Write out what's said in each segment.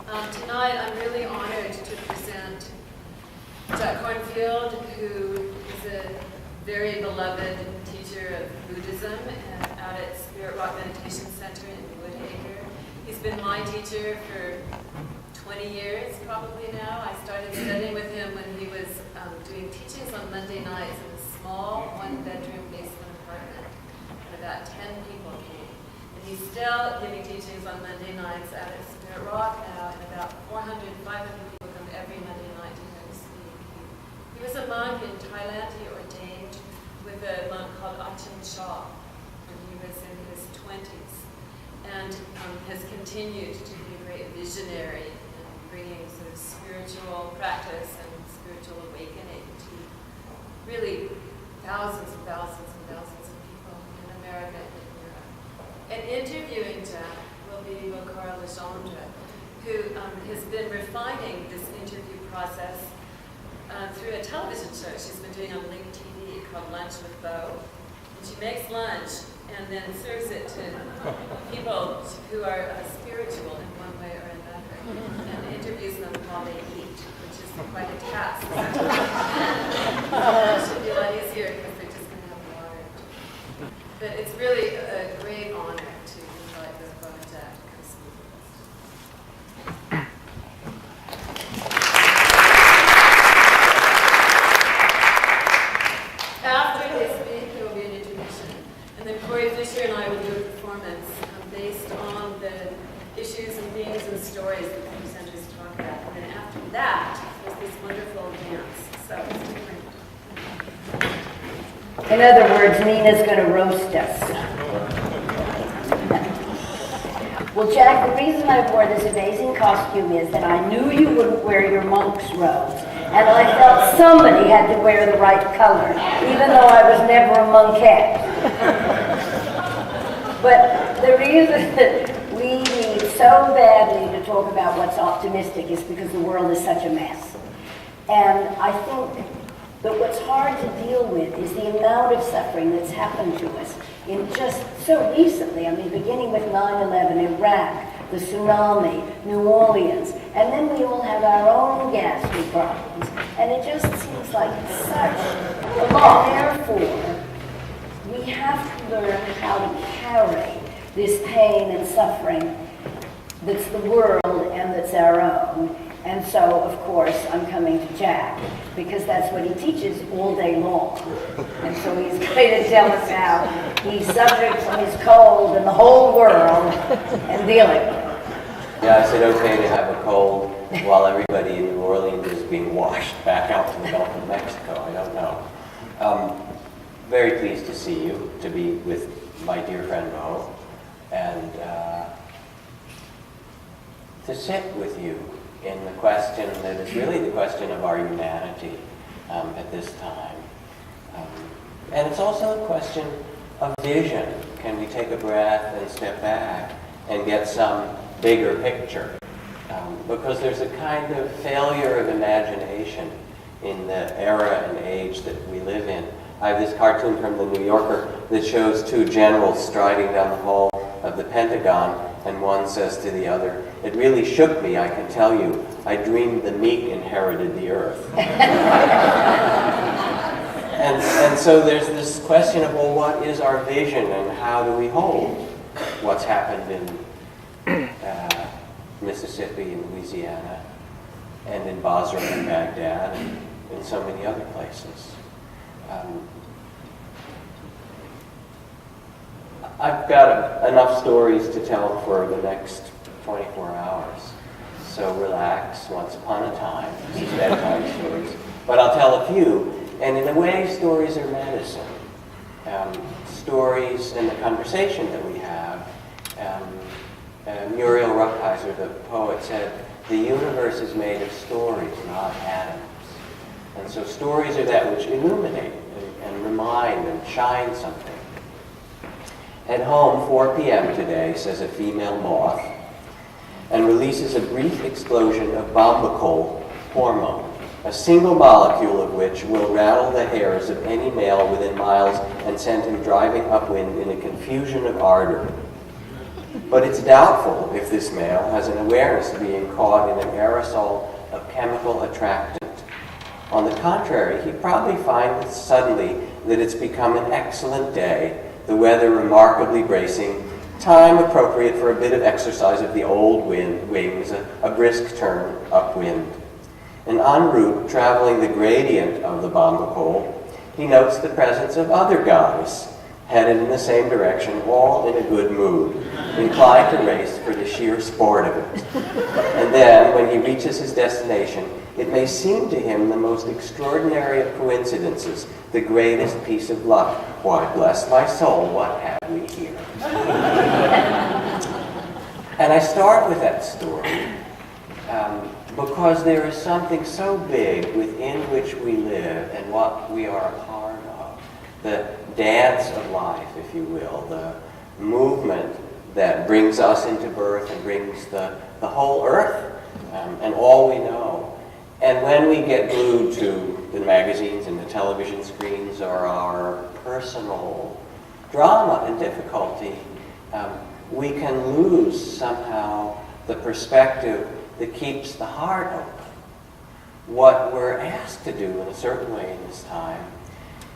Tonight, I'm really honored to present Jack Kornfield, who is a very beloved teacher of Buddhism out at Spirit Rock Meditation Center in Woodacre. He's been my teacher for 20 years, probably now. I started studying with him when he was doing teachings on Monday nights in a small one-bedroom basement apartment, and about 10 people came. And he's still giving teachings on Monday nights out at Spirit Rock now, and about 400, 500 people come every Monday night to hear him speak. He was a monk in Thailand. He ordained with a monk called Ajahn Chah when he was in his 20s, and has continued to be a great visionary in bringing sort of spiritual practice and spiritual awakening to really thousands and thousands and thousands of people in America and in Europe. And interviewing Jack will be Bokara Legendre, who has been refining this interview process through a television show she's been doing on Link TV called Lunch with Bo. And she makes lunch and then serves it to people who are spiritual in one way or another, and interviews them while they eat, which is quite a task. It should be a lot easier because they're just going to have water. But it's really a great honor to invite Bo and Jack to come speak with us. After they speak, there will be an intermission, and then Corey Fisher and I will do a performance based on the issues and themes and stories that the presenters talk about. And then after that, there's this wonderful dance. So it's different. In other words, Nina's going to roast us. Well, Jack, the reason I wore this amazing costume is that I knew you wouldn't wear your monk's robes. And I felt somebody had to wear the right color, even though I was never a monkette. But the reason that we need so badly to talk about what's optimistic is because the world is such a mess. And I think that what's hard to deal with is the amount of suffering that's happened to us in just so recently. I mean, beginning with 9/11, Iraq, the tsunami, New Orleans, and then we all have our own ghastly problems. And it just seems like such a lot. Therefore, we have to learn how to carry this pain and suffering that's the world and that's our own. And so, of course, I'm coming to Jack, because that's what he teaches all day long. And so he's going to tell us how he's suffering from his cold and the whole world and dealing with it. Yeah, is it okay to have a cold while everybody in New Orleans is being washed back out to the Gulf of Mexico? I don't know. Very pleased to see you, to be with my dear friend Mo, and to sit with you in the question that is really the question of our humanity at this time. And it's also a question of vision. Can we take a breath and step back and get some bigger picture? Because there's a kind of failure of imagination in the era and age that we live in. I have this cartoon from the New Yorker that shows two generals striding down the hall of the Pentagon, and one says to the other, "It really shook me, I can tell you. I dreamed the meek inherited the earth." and so there's this question of, well, what is our vision and how do we hold what's happened in Mississippi and Louisiana and in Basra and Baghdad and in so many other places. I've got enough stories to tell for the next 24 hours. So relax, once upon a time, this is bedtime stories. But I'll tell a few, and in a way, stories are medicine. Stories and the conversation that we have. Muriel Rukeyser, the poet, said, "The universe is made of stories, not atoms." And so stories are that which illuminate and remind and shine something. At home, 4 p.m. today, says a female moth, and releases a brief explosion of bombacol hormone, a single molecule of which will rattle the hairs of any male within miles and send him driving upwind in a confusion of ardor. But it's doubtful if this male has an awareness of being caught in an aerosol of chemical attractant. On the contrary, he probably finds suddenly that it's become an excellent day, the weather remarkably bracing, time appropriate for a bit of exercise of the old wings, a brisk turn upwind. And en route, traveling the gradient of the Bombacol, he notes the presence of other guys, headed in the same direction, all in a good mood, inclined to race for the sheer sport of it. And then, when he reaches his destination, it may seem to him the most extraordinary of coincidences, the greatest piece of luck. Why, bless my soul, what have we here? And I start with that story because there is something so big within which we live and what we are a part of. The dance of life, if you will, the movement that brings us into birth and brings the whole earth and all we know. And when we get glued to the magazines and the television screens or our personal drama and difficulty, we can lose somehow the perspective that keeps the heart open. What we're asked to do in a certain way in this time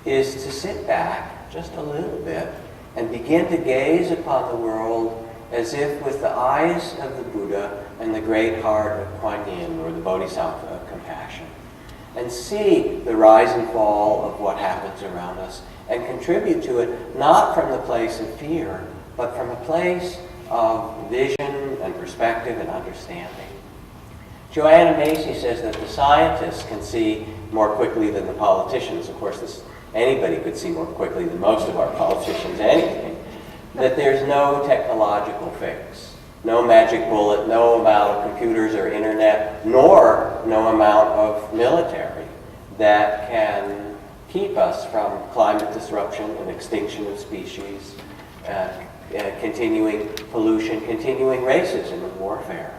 is to sit back just a little bit and begin to gaze upon the world as if with the eyes of the Buddha and the great heart of Kuan Yin, or the Bodhisattva of compassion, and see the rise and fall of what happens around us and contribute to it not from the place of fear, but from a place of vision and perspective and understanding. Joanna Macy says that the scientists can see more quickly than the politicians. Of course, anybody could see more quickly than most of our politicians anything. That there's no technological fix, no magic bullet, no amount of computers or internet, nor no amount of military that can keep us from climate disruption and extinction of species, continuing pollution, continuing racism and warfare.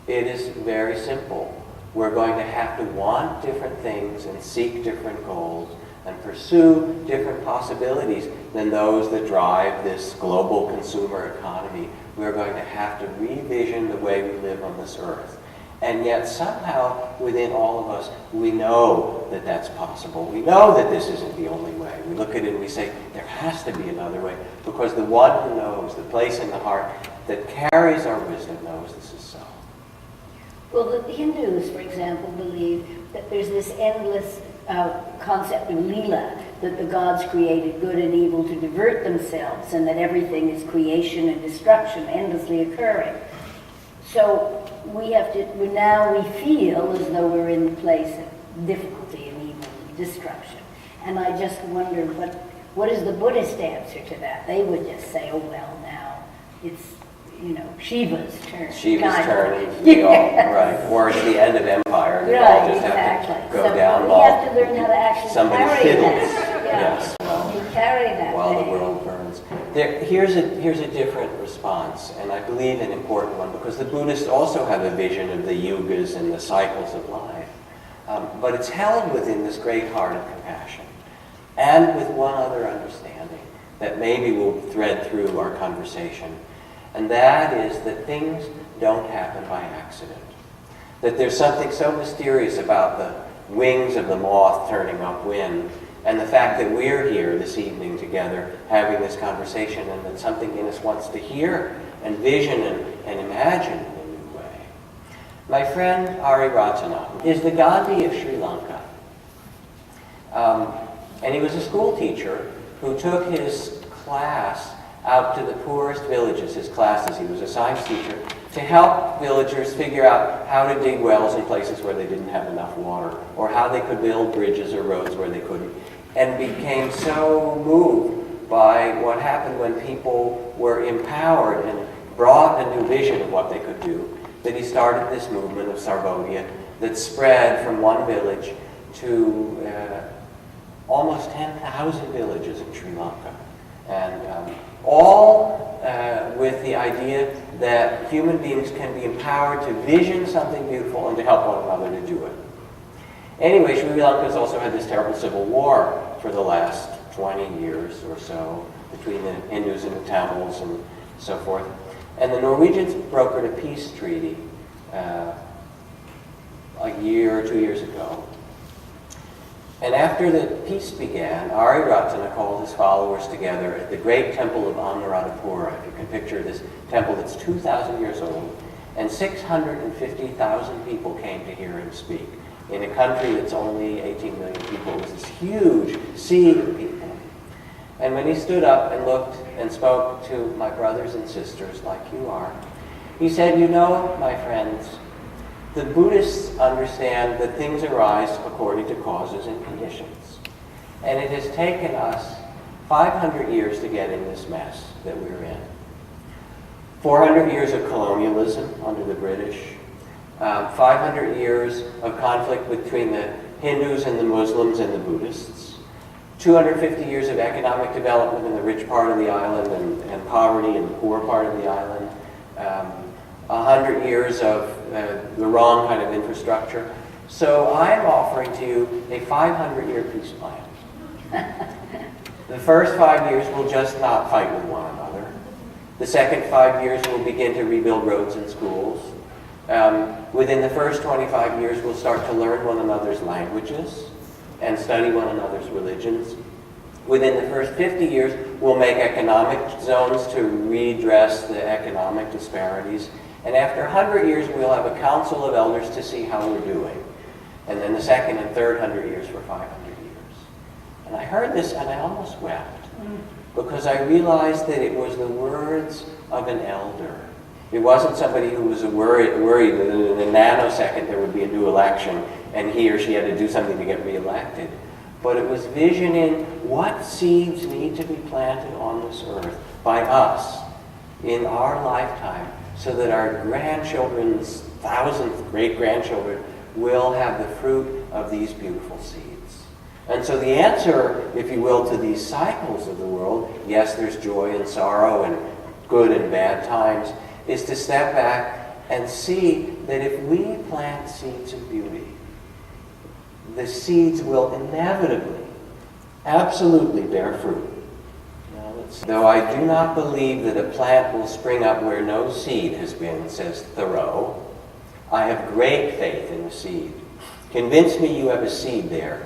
It is very simple. We're going to have to want different things and seek different goals and pursue different possibilities than those that drive this global consumer economy. We're going to have to revision the way we live on this earth. And yet somehow within all of us, we know that that's possible. We know that this isn't the only way. We look at it and we say, there has to be another way, because the one who knows, the place in the heart that carries our wisdom knows this is so. Well, the Hindus, for example, believe that there's this endless concept of lila, that the gods created good and evil to divert themselves, and that everything is creation and destruction endlessly occurring. So now we feel as though we're in the place of difficulty and evil and destruction. And I just wonder, what is the Buddhist answer to that? They would just say, oh, well, now it's, Shiva's turn. Shiva's turn, right. Or it's the end of empire, and we all just have to go down we have to learn how to actually somebody carry fiddles. that. Yes, well, Carry that while thing. the world burns. Here's a different response, and I believe an important one, because the Buddhists also have a vision of the yugas and the cycles of life. But it's held within this great heart of compassion, and with one other understanding that maybe will thread through our conversation, and that is that things don't happen by accident. That there's something so mysterious about the wings of the moth turning upwind, and the fact that we're here this evening together having this conversation, and that something in us wants to hear and vision and imagine in a new way. My friend Ari Ratana is the Gandhi of Sri Lanka. And he was a school teacher who took his class out to the poorest villages, his classes. He was a science teacher, to help villagers figure out how to dig wells in places where they didn't have enough water, or how they could build bridges or roads where they couldn't, and became so moved by what happened when people were empowered and brought a new vision of what they could do, that he started this movement of Sarvodaya that spread from one village to almost 10,000 villages in Sri Lanka. And all with the idea that human beings can be empowered to vision something beautiful and to help one another to do it. Anyway, Sri Lanka has also had this terrible civil war for the last 20 years or so between the Hindus and the Tamils and so forth. And the Norwegians brokered a peace treaty a year or 2 years ago. And after the peace began, Ari Ratana called his followers together at the great temple of Anuradhapura. If you can picture this temple that's 2,000 years old, and 650,000 people came to hear him speak. In a country that's only 18 million people, it was this huge sea of people. And when he stood up and looked and spoke to my brothers and sisters like you are, he said, "You know, my friends, the Buddhists understand that things arise according to causes and conditions. And it has taken us 500 years to get in this mess that we're in. 400 years of colonialism under the British, 500 years of conflict between the Hindus and the Muslims and the Buddhists, 250 years of economic development in the rich part of the island and poverty in the poor part of the island, 100 years of the wrong kind of infrastructure. So I'm offering to you a 500-year peace plan. The first 5 years we'll just not fight with one another. The second 5 years we'll begin to rebuild roads and schools. Within the first 25 years we'll start to learn one another's languages and study one another's religions. Within the first 50 years we'll make economic zones to redress the economic disparities. And after 100 years, we'll have a council of elders to see how we're doing. And then the second and third 100 years for 500 years. And I heard this and I almost wept because I realized that it was the words of an elder. It wasn't somebody who was worried that in a nanosecond there would be a new election and he or she had to do something to get reelected. But it was visioning what seeds need to be planted on this earth by us in our lifetime, so that our grandchildren's thousandth great-grandchildren will have the fruit of these beautiful seeds. And so the answer, if you will, to these cycles of the world, yes, there's joy and sorrow and good and bad times, is to step back and see that if we plant seeds of beauty, the seeds will inevitably, absolutely bear fruit. Though I do not believe that a plant will spring up where no seed has been, says Thoreau, I have great faith in the seed. Convince me you have a seed there,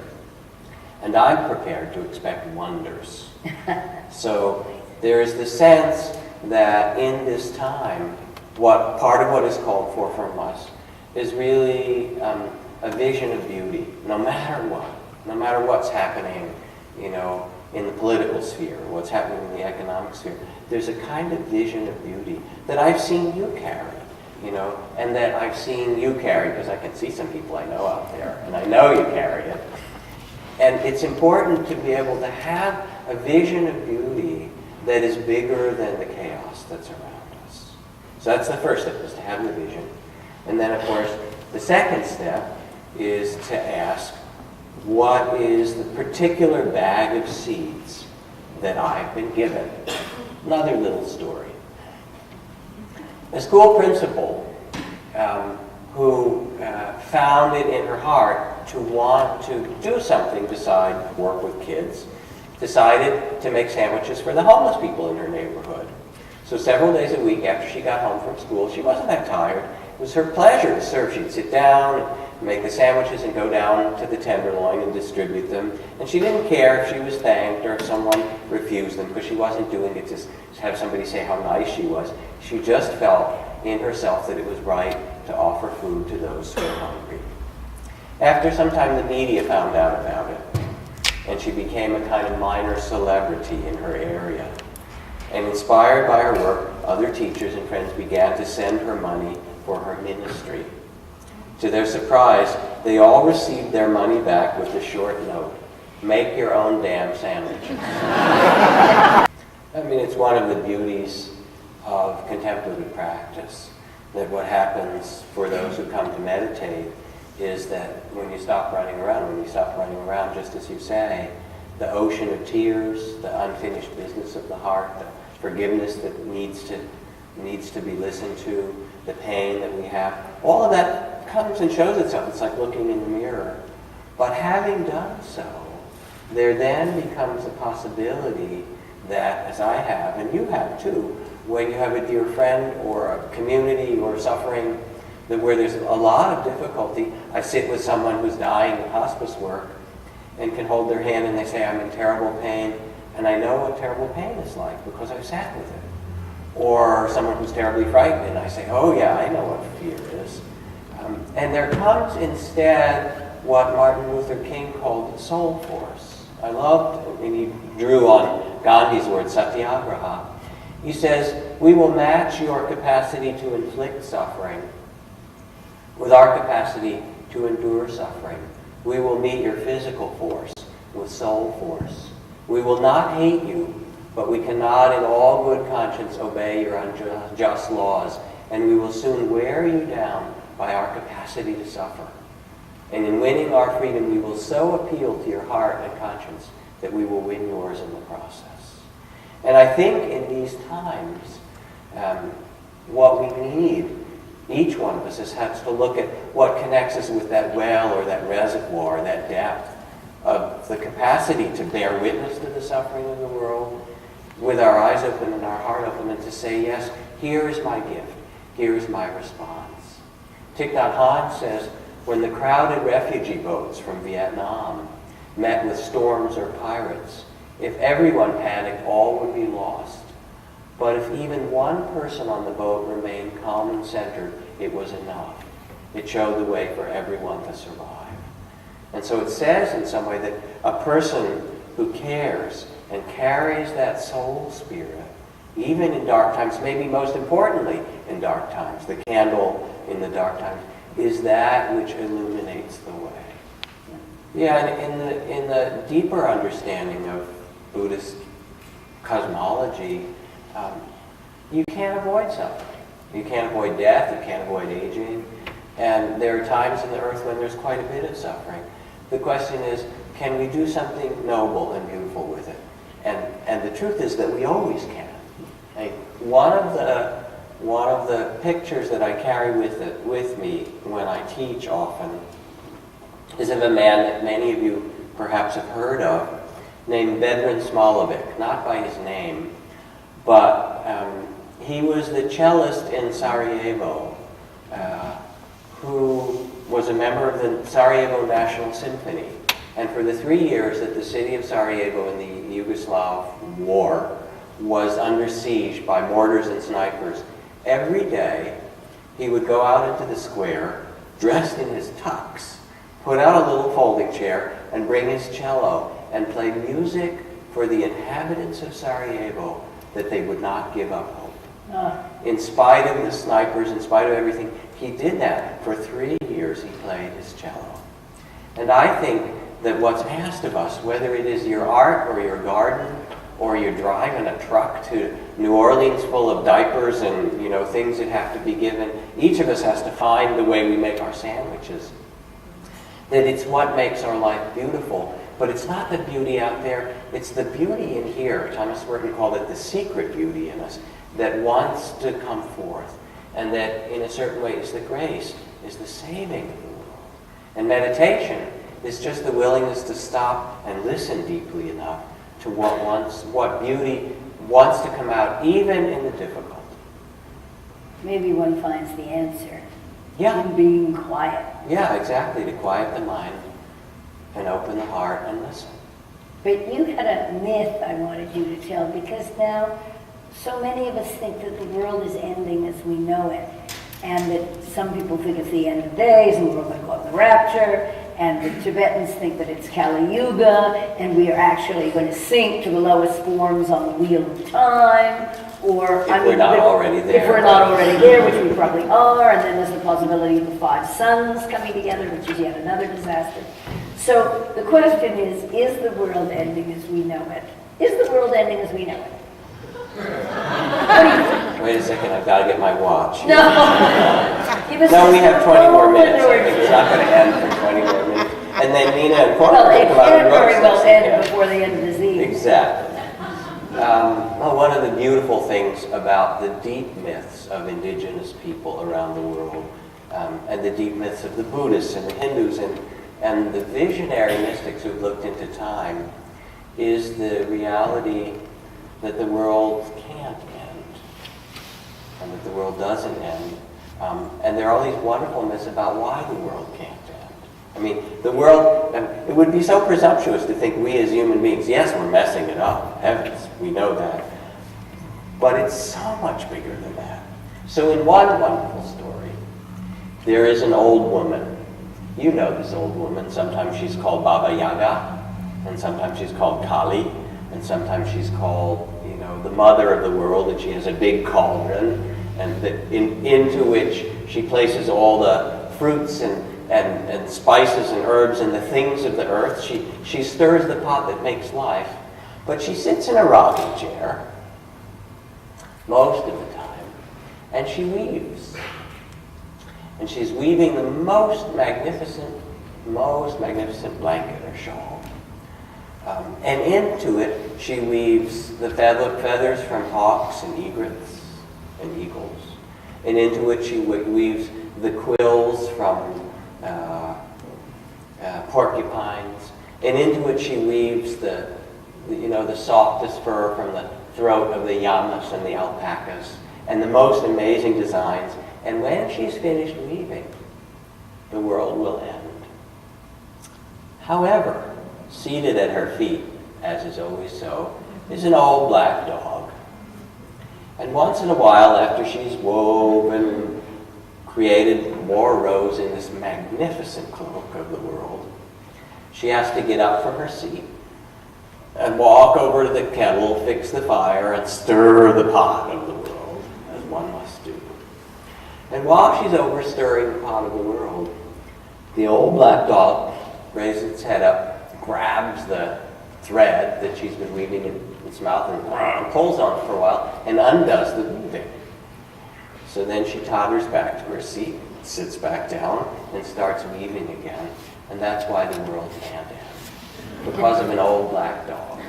and I'm prepared to expect wonders. So there is the sense that in this time, part of what is called for from us is really a vision of beauty, no matter what's happening, in the political sphere, what's happening in the economic sphere. There's a kind of vision of beauty that I've seen you carry, and that I've seen you carry, because I can see some people I know out there, and I know you carry it. And it's important to be able to have a vision of beauty that is bigger than the chaos that's around us. So that's the first step, is to have the vision. And then, of course, the second step is to ask, what is the particular bag of seeds that I've been given? Another little story. A school principal who found it in her heart to want to do something besides work with kids, decided to make sandwiches for the homeless people in her neighborhood. So several days a week after she got home from school, she wasn't that tired. It was her pleasure to serve. She'd sit down, make the sandwiches, and go down to the Tenderloin and distribute them. And she didn't care if she was thanked or if someone refused them, because she wasn't doing it to have somebody say how nice she was. She just felt in herself that it was right to offer food to those who were hungry. After some time, the media found out about it, and she became a kind of minor celebrity in her area. And inspired by her work, other teachers and friends began to send her money for her ministry. To their surprise, they all received their money back with a short note: make your own damn sandwiches. I mean, it's one of the beauties of contemplative practice, that what happens for those who come to meditate is that when you stop running around, just as you say, the ocean of tears, the unfinished business of the heart, the forgiveness that needs to be listened to, the pain that we have, all of that comes and shows itself. It's like looking in the mirror. But having done so, there then becomes a possibility that, as I have, and you have too, when you have a dear friend or a community or suffering where there's a lot of difficulty. I sit with someone who's dying in hospice work and can hold their hand and they say, I'm in terrible pain, and I know what terrible pain is like because I've sat with it. Or someone who's terribly frightened, and I say, oh yeah, I know what fear is. And there comes instead what Martin Luther King called the soul force. I loved, and he drew on Gandhi's word, satyagraha. He says, we will match your capacity to inflict suffering with our capacity to endure suffering. We will meet your physical force with soul force. We will not hate you, but we cannot in all good conscience obey your unjust laws, and we will soon wear you down by our capacity to suffer. And in winning our freedom, we will so appeal to your heart and conscience that we will win yours in the process. And I think in these times, what we need, each one of us, has to look at what connects us with that well or that reservoir, that depth of the capacity to bear witness to the suffering of the world with our eyes open and our heart open, and to say, yes, here is my gift, here is my response. Thich Nhat Hanh says, when the crowded refugee boats from Vietnam met with storms or pirates, if everyone panicked, all would be lost. But if even one person on the boat remained calm and centered, it was enough. It showed the way for everyone to survive. And so it says in some way that a person who cares and carries that soul spirit, even in dark times, maybe most importantly in dark times, the candle in the dark times, is that which illuminates the way. Yeah, and in the deeper understanding of Buddhist cosmology, you can't avoid suffering. You can't avoid death, you can't avoid aging, and there are times in the earth when there's quite a bit of suffering. The question is, can we do something noble and beautiful with it? And the truth is that we always can. Like, one of the pictures that I carry with me when I teach often is of a man that many of you perhaps have heard of, named Vedran Smolovic, not by his name, but he was the cellist in Sarajevo, who was a member of the Sarajevo National Symphony. And for the 3 years that the city of Sarajevo in the Yugoslav war was under siege by mortars and snipers, every day he would go out into the square, dressed in his tux, put out a little folding chair, and bring his cello and play music for the inhabitants of Sarajevo that they would not give up hope. In spite of the snipers, in spite of everything, he did that. For 3 years he played his cello. And I think that what's asked of us, whether it is your art or your garden, or you're driving a truck to New Orleans full of diapers and things that have to be given, each of us has to find the way we make our sandwiches. That it's what makes our life beautiful. But it's not the beauty out there, it's the beauty in here. Thomas Merton called it the secret beauty in us that wants to come forth. And that in a certain way is the grace, is the saving of the world. And meditation is just the willingness to stop and listen deeply enough to what beauty wants to come out even in the difficult. Maybe one finds the answer Yeah. in being quiet. Yeah, exactly, to quiet the mind and open the heart and listen. But you had a myth I wanted you to tell, because now so many of us think that the world is ending as we know it, and that some people think it's the end of days and we're going to go on the rapture, and the Tibetans think that it's Kali Yuga and we are actually going to sink to the lowest forms on the wheel of time, or If we're not already there. If we're not already there, which we probably are, and then there's the possibility of the 5 suns coming together, which is yet another disaster. So the question is the world ending as we know it? Is the world ending as we know it? Wait a second, I've got to get my watch. No. No, we have 20 more minutes. I think it's not going to end for 20 more minutes. And then Nina and Corey Well, it will come out can and very roast well us. end Yeah. before the end of the disease. Exactly. One of the beautiful things about the deep myths of indigenous people around the world, and the deep myths of the Buddhists and the Hindus and the visionary mystics who've looked into time, is the reality that the world can't end. and that the world doesn't end. And there are all these wonderful myths about why the world can't end. I mean, the world, it would be so presumptuous to think we as human beings, yes, we're messing it up, heavens, we know that. But it's so much bigger than that. So in one wonderful story, there is an old woman. You know this old woman. Sometimes she's called Baba Yaga, and sometimes she's called Kali, and sometimes she's called, the mother of the world, and she has a big cauldron, and into which she places all the fruits and spices and herbs and the things of the earth. She stirs the pot that makes life, but she sits in a rocking chair most of the time, and she weaves. And she's weaving the most magnificent blanket or shawl. And into it, she weaves the feathers from hawks and egrets and eagles. And into it, she weaves the quills from porcupines. And into it, she weaves the softest fur from the throat of the llamas and the alpacas, and the most amazing designs. And when she's finished weaving, the world will end. However, seated at her feet, as is always so, is an old black dog. And once in a while, after she's woven, created more rows in this magnificent cloak of the world, she has to get up from her seat and walk over to the kettle, fix the fire, and stir the pot of the world, as one must do. And while she's over stirring the pot of the world, the old black dog raises its head up, grabs the thread that she's been weaving in its mouth and pulls on it for a while and undoes the weaving. So then she totters back to her seat, sits back down, and starts weaving again. And that's why the world can't end, because of an old black dog.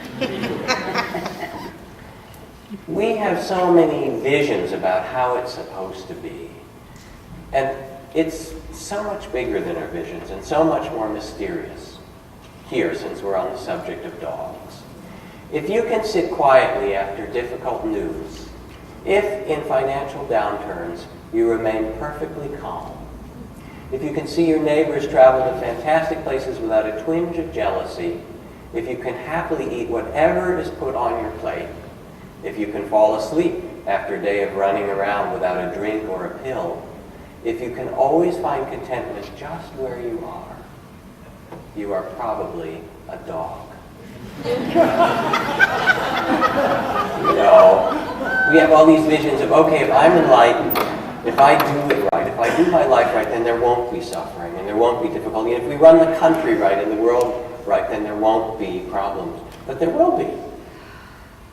We have so many visions about how it's supposed to be. And it's so much bigger than our visions and so much more mysterious here, since we're on the subject of dogs. If you can sit quietly after difficult news, if in financial downturns you remain perfectly calm, if you can see your neighbors travel to fantastic places without a twinge of jealousy, if you can happily eat whatever is put on your plate, if you can fall asleep after a day of running around without a drink or a pill, if you can always find contentment just where you are probably a dog. We have all these visions of, okay, if I'm enlightened, if I do it right, if I do my life right, then there won't be suffering and there won't be difficulty. And if we run the country right and the world right, then there won't be problems. But there will be.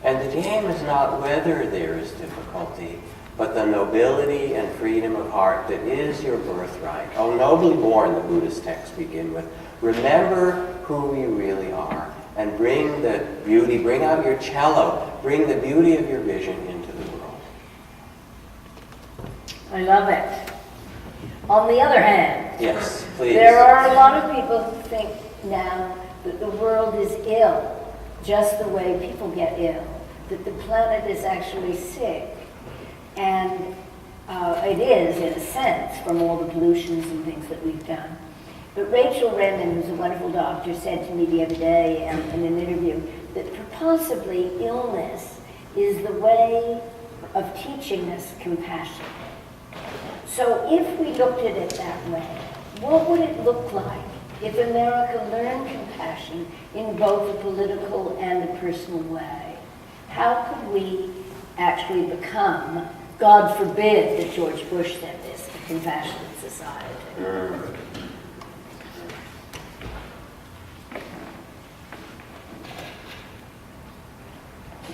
And the game is not whether there is difficulty, but the nobility and freedom of heart that is your birthright. Oh, nobly born, the Buddhist texts begin with. Remember who you really are, and bring the beauty, bring out your cello, bring the beauty of your vision into the world. I love it. On the other hand, Yes, please. there are a lot of people who think now that the world is ill, just the way people get ill, that the planet is actually sick. And it is, in a sense, from all the pollutions and things that we've done. But Rachel Redmond, who's a wonderful doctor, said to me the other day in an interview that possibly illness is the way of teaching us compassion. So if we looked at it that way, what would it look like if America learned compassion in both a political and a personal way? How could we actually become, God forbid that George Bush said this, a compassionate society?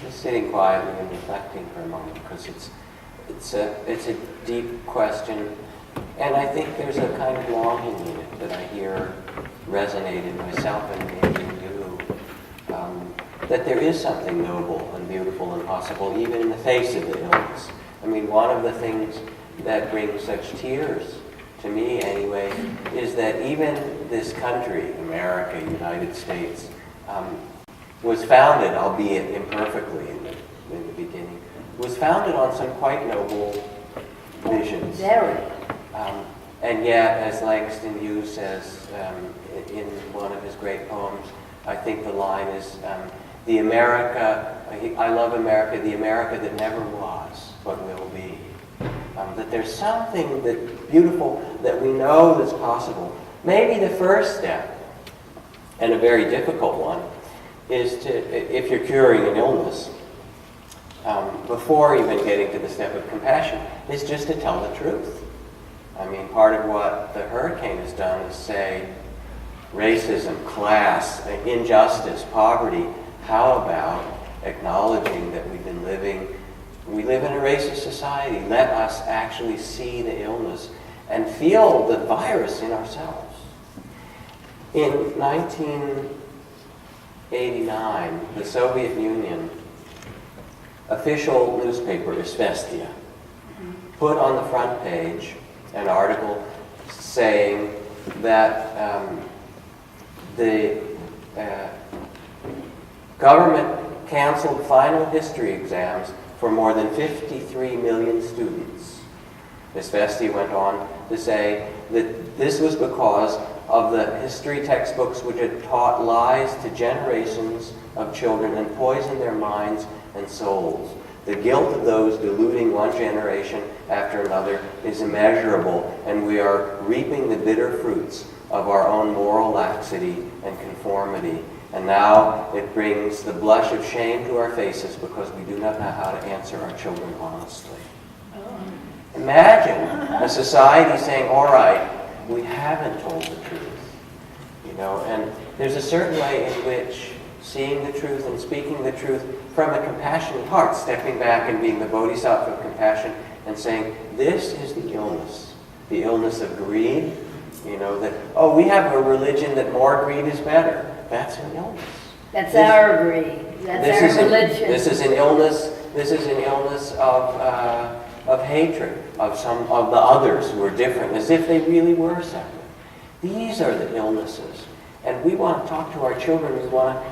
Just sitting quietly and reflecting for a moment, because it's a deep question, and I think there's a kind of longing in it that I hear resonate in myself and maybe in you, that there is something noble and beautiful and possible even in the face of the illness. I mean, one of the things that brings such tears, to me anyway, is that even this country, America, United States, was founded, albeit imperfectly in the beginning, was founded on some quite noble visions. Very. And yet, as Langston Hughes says in one of his great poems, I think the line is, the America, I love America, the America that never was, but will be. That there's something that beautiful that we know that's possible. Maybe the first step, and a very difficult one, is to, if you're curing an illness, before even getting to the step of compassion, is just to tell the truth. I mean, part of what the hurricane has done is say, racism, class, injustice, poverty, how about acknowledging that we live in a racist society. Let us actually see the illness and feel the virus in ourselves. In 1989, the Soviet Union official newspaper, Izvestia, put on the front page an article saying that the government canceled final history exams for more than 53 million students. Izvestia went on to say that this was because of the history textbooks which had taught lies to generations of children and poisoned their minds and souls. The guilt of those deluding one generation after another is immeasurable, and we are reaping the bitter fruits of our own moral laxity and conformity. And now it brings the blush of shame to our faces because we do not know how to answer our children honestly. Imagine a society saying, all right, we haven't told the truth. And there's a certain way in which seeing the truth and speaking the truth from a compassionate heart, stepping back and being the bodhisattva of compassion and saying, this is the illness of greed, that, oh, we have a religion that more greed is better. That's an illness. That's our greed. That's our religion. This is an illness of hatred, of the others who are different, as if they really were separate. These are the illnesses. And we want to talk to our children. We want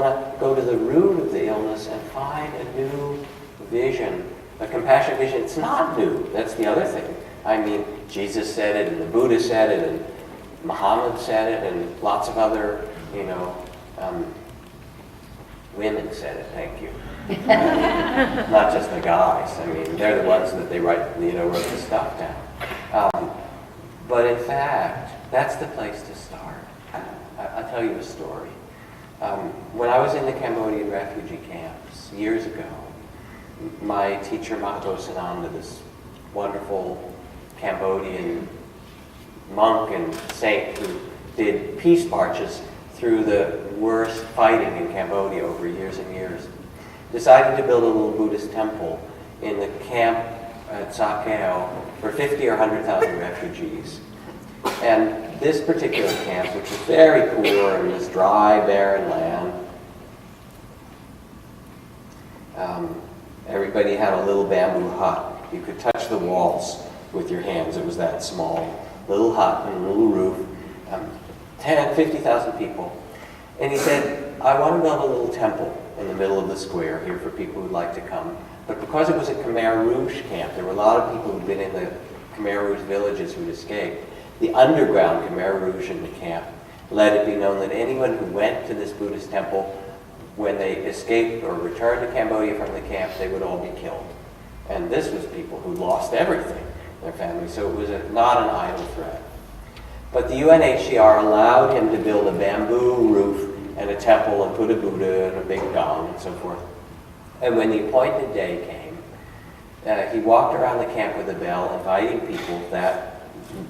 to go to the root of the illness and find a new vision, a compassionate vision. It's not new. That's the other thing. I mean, Jesus said it, and the Buddha said it, and Muhammad said it, and lots of other, women said it. Thank you. Not just the guys. I mean, they're the ones that they wrote the stuff down. But in fact, that's the place to start. I'll tell you a story. When I was in the Cambodian refugee camps years ago, my teacher, Mahato Sananda, this wonderful Cambodian monk and saint who did peace marches through the worst fighting in Cambodia over years and years, decided to build a little Buddhist temple in the camp at Sa Kaeo for 50 or 100,000 refugees. And this particular camp, which was very poor in this dry, barren land, everybody had a little bamboo hut. You could touch the walls with your hands. It was that small. Little hut and a little roof. 50,000 people. And he said, I want to build a little temple in the middle of the square here for people who'd like to come. But because it was a Khmer Rouge camp, there were a lot of people who'd been in the Khmer Rouge villages who'd escaped. The underground Khmer Rouge in the camp let it be known that anyone who went to this Buddhist temple, when they escaped or returned to Cambodia from the camp, they would all be killed. And this was people who lost everything, their families, so it was not an idle threat. But the UNHCR allowed him to build a bamboo roof and a temple and put a Buddha and a big gong and so forth. And when the appointed day came, he walked around the camp with a bell, inviting people that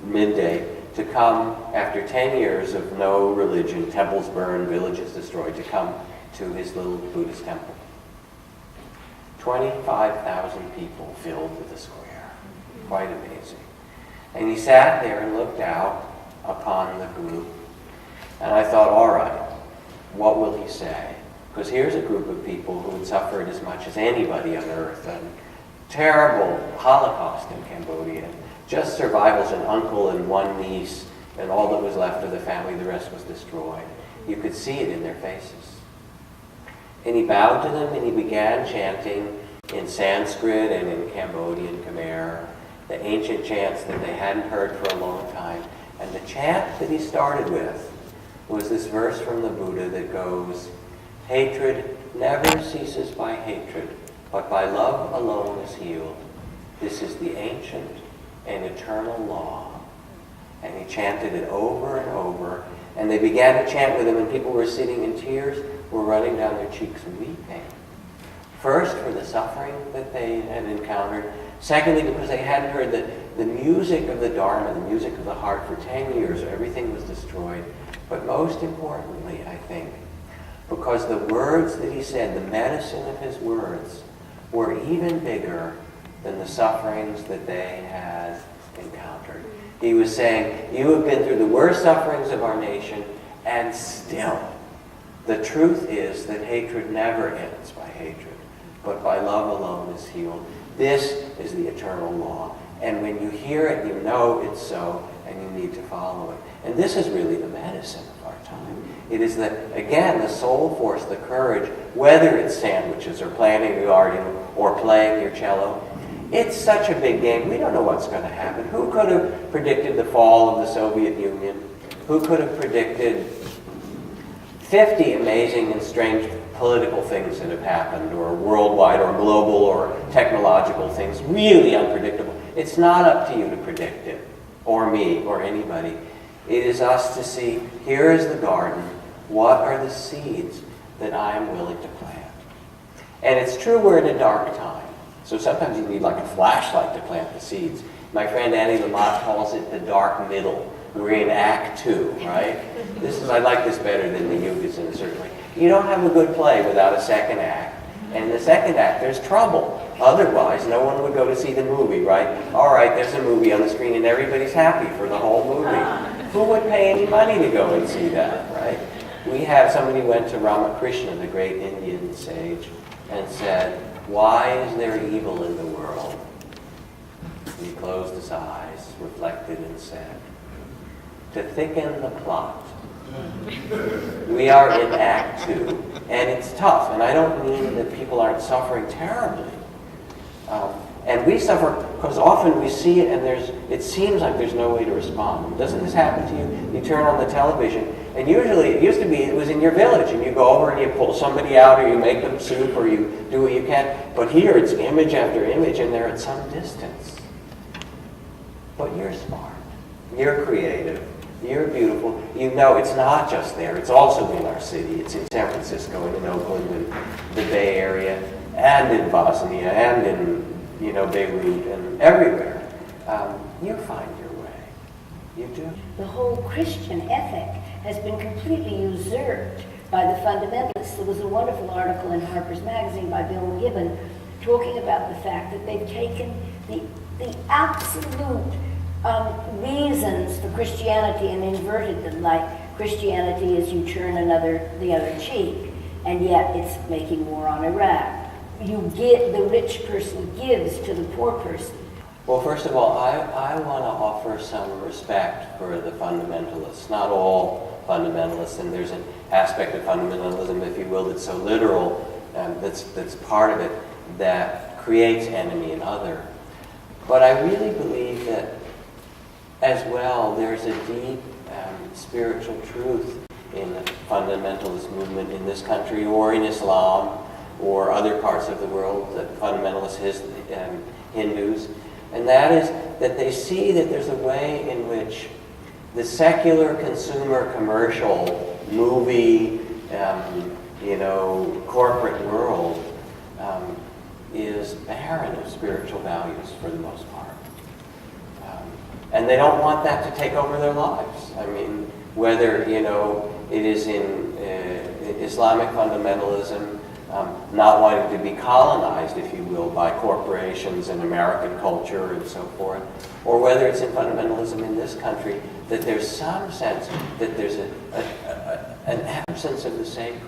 midday to come, after 10 years of no religion, temples burned, villages destroyed, to come to his little Buddhist temple. 25,000 people filled the square. Quite amazing. And he sat there and looked out upon the group. And I thought, all right, what will he say? Because here's a group of people who had suffered as much as anybody on earth. A terrible Holocaust in Cambodia. Just survivals, an uncle and one niece, and all that was left of the family, the rest was destroyed. You could see it in their faces. And he bowed to them and he began chanting in Sanskrit and in Cambodian Khmer, the ancient chants that they hadn't heard for a long time. And the chant that he started with was this verse from the Buddha that goes, "Hatred never ceases by hatred, but by love alone is healed. This is the ancient and eternal law." And he chanted it over and over, and they began to chant with him, and people were sitting in tears, were running down their cheeks weeping. First, for the suffering that they had encountered. Secondly, because they hadn't heard the music of the Dharma, the music of the heart for 10 years, everything was destroyed. But most importantly, I think, because the words that he said, the medicine of his words, were even bigger than the sufferings that they had encountered. He was saying, you have been through the worst sufferings of our nation, and still, the truth is that hatred never ends by hatred, but by love alone is healed. This is the eternal law. And when you hear it, you know it's so, and you need to follow it. And this is really the medicine of our time. It is again, the soul force, the courage, whether it's sandwiches or planting a garden or playing your cello. It's such a big game. We don't know what's going to happen. Who could have predicted the fall of the Soviet Union? Who could have predicted 50 amazing and strange political things that have happened, or worldwide or global or technological things, really unpredictable? It's not up to you to predict it, or me, or anybody. It is us to see, here is the garden. What are the seeds that I am willing to plant? And it's true we're in a dark time. So sometimes you need like a flashlight to plant the seeds. My friend Annie Lamott calls it the dark middle. We're in Act 2, right? I like this better than the Yugas in a certain way. You don't have a good play without a second act. And in the second act, there's trouble. Otherwise, no one would go to see the movie, right? All right, there's a movie on the screen and everybody's happy for the whole movie. Who would pay any money to go and see that, right? We had somebody went to Ramakrishna, the great Indian sage, and said, "Why is there evil in the world?" He closed his eyes, reflected, and said, "To thicken the plot." We are in Act 2, and it's tough. And I don't mean that people aren't suffering terribly. And we suffer because often we see it, and it seems like there's no way to respond. Doesn't this happen to you? You turn on the television, and usually it used to be it was in your village, and you go over and you pull somebody out, or you make them soup, or you do what you can. But here it's image after image, and they're at some distance. But you're smart. You're creative. You're beautiful. You know it's not just there. It's also in our city. It's in San Francisco and in Oakland and the Bay Area and in Bosnia and in, Beirut and everywhere. You find your way. You do. The whole Christian ethic has been completely usurped by the fundamentalists. There was a wonderful article in Harper's Magazine by Bill McGibbon talking about the fact that they've taken the absolute reasons for Christianity and inverted them, like Christianity is you turn the other cheek, and yet it's making war on Iraq. The rich person gives to the poor person. Well, first of all, I want to offer some respect for the fundamentalists. Not all fundamentalists, and there's an aspect of fundamentalism, if you will, that's so literal, that's part of it, that creates enemy and other. But I really believe that as well, there's a deep spiritual truth in the fundamentalist movement in this country or in Islam or other parts of the world, that fundamentalist Hindus, and that is that they see that there's a way in which the secular consumer commercial movie, corporate world is barren of spiritual values for the most part. And they don't want that to take over their lives. I mean, whether, it is in Islamic fundamentalism, not wanting to be colonized, if you will, by corporations and American culture and so forth, or whether it's in fundamentalism in this country, that there's some sense that there's an absence of the sacred.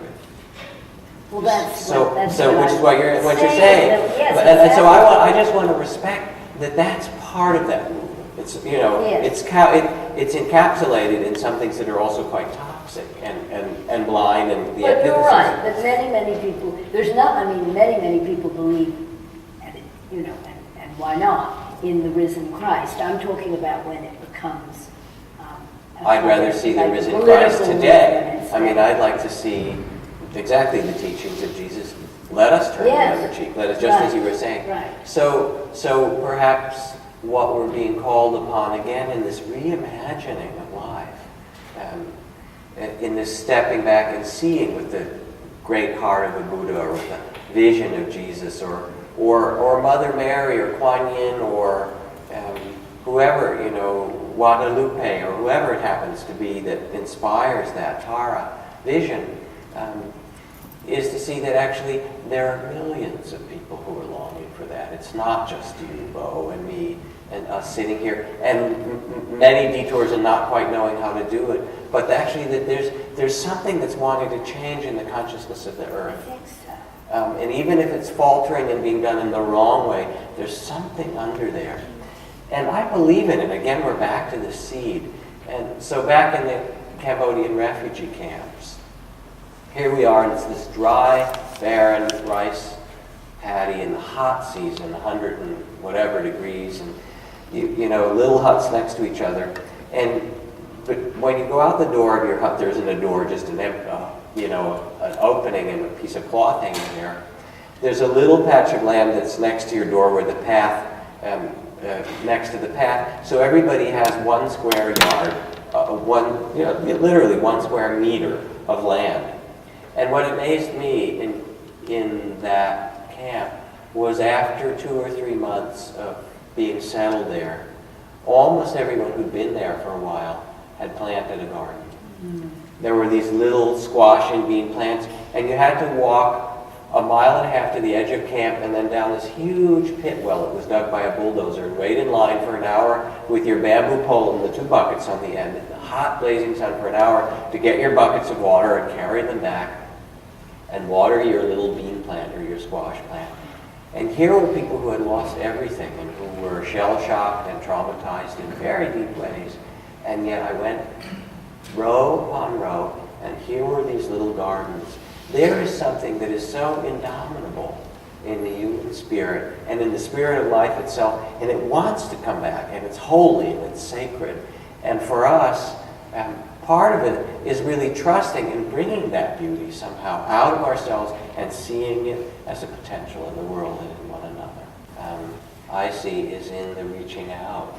Well, that's which is what you're saying. Yes, And so I just want to respect that that's part of that movement. It's it's encapsulated in some things that are also quite toxic and blind and the But antithesis. you're right. But many people. Many people believe, and why not? in the risen Christ. I'm talking about when it becomes... I'd rather see the like risen political Christ today. movement instead. I mean, I'd like to see exactly the teachings of Jesus. Let us turn Yes. the other cheek. Let us, just as you were saying. Right. So perhaps what we're being called upon again in this reimagining of life, in this stepping back and seeing with the great heart of a Buddha or with the vision of Jesus or Mother Mary or Kuan Yin or whoever, Guadalupe or whoever it happens to be that inspires that Tara vision, is to see that actually there are millions of people who are longing for that. It's not just you, Bo, and me, and us sitting here, and many detours and not quite knowing how to do it, but actually that there's something that's wanting to change in the consciousness of the I earth. think so. And even if it's faltering and being done in the wrong way, there's something under there. And I believe in it. Again, we're back to the seed. And so back in the Cambodian refugee camps, here we are, and it's this dry, barren rice paddy in the hot season, 100 and whatever degrees, and little huts next to each other. But when you go out the door of your hut, there isn't a door, just an opening and a piece of cloth hanging there. There's a little patch of land that's next to your door where the path, next to the path, so everybody has 1 square yard, literally 1 square meter of land. And what amazed me in that camp was after 2 or 3 months of being settled there, almost everyone who'd been there for a while had planted a garden. There were these little squash and bean plants, and you had to walk 1.5 miles to the edge of camp and then down this huge pit well. It was dug by a bulldozer, and wait in line for an hour with your bamboo pole and the 2 buckets on the end in the hot blazing sun for an hour to get your buckets of water and carry them back and water your little bean plant or your squash plant. And here were people who had lost everything and who were shell-shocked and traumatized in very deep ways. And yet I went row upon row, and here were these little gardens. There is something that is so indomitable in the human spirit and in the spirit of life itself, and it wants to come back, and it's holy and it's sacred. And for us, part of it is really trusting and bringing that beauty somehow out of ourselves and seeing it as a potential in the world and in one another. I see is in the reaching out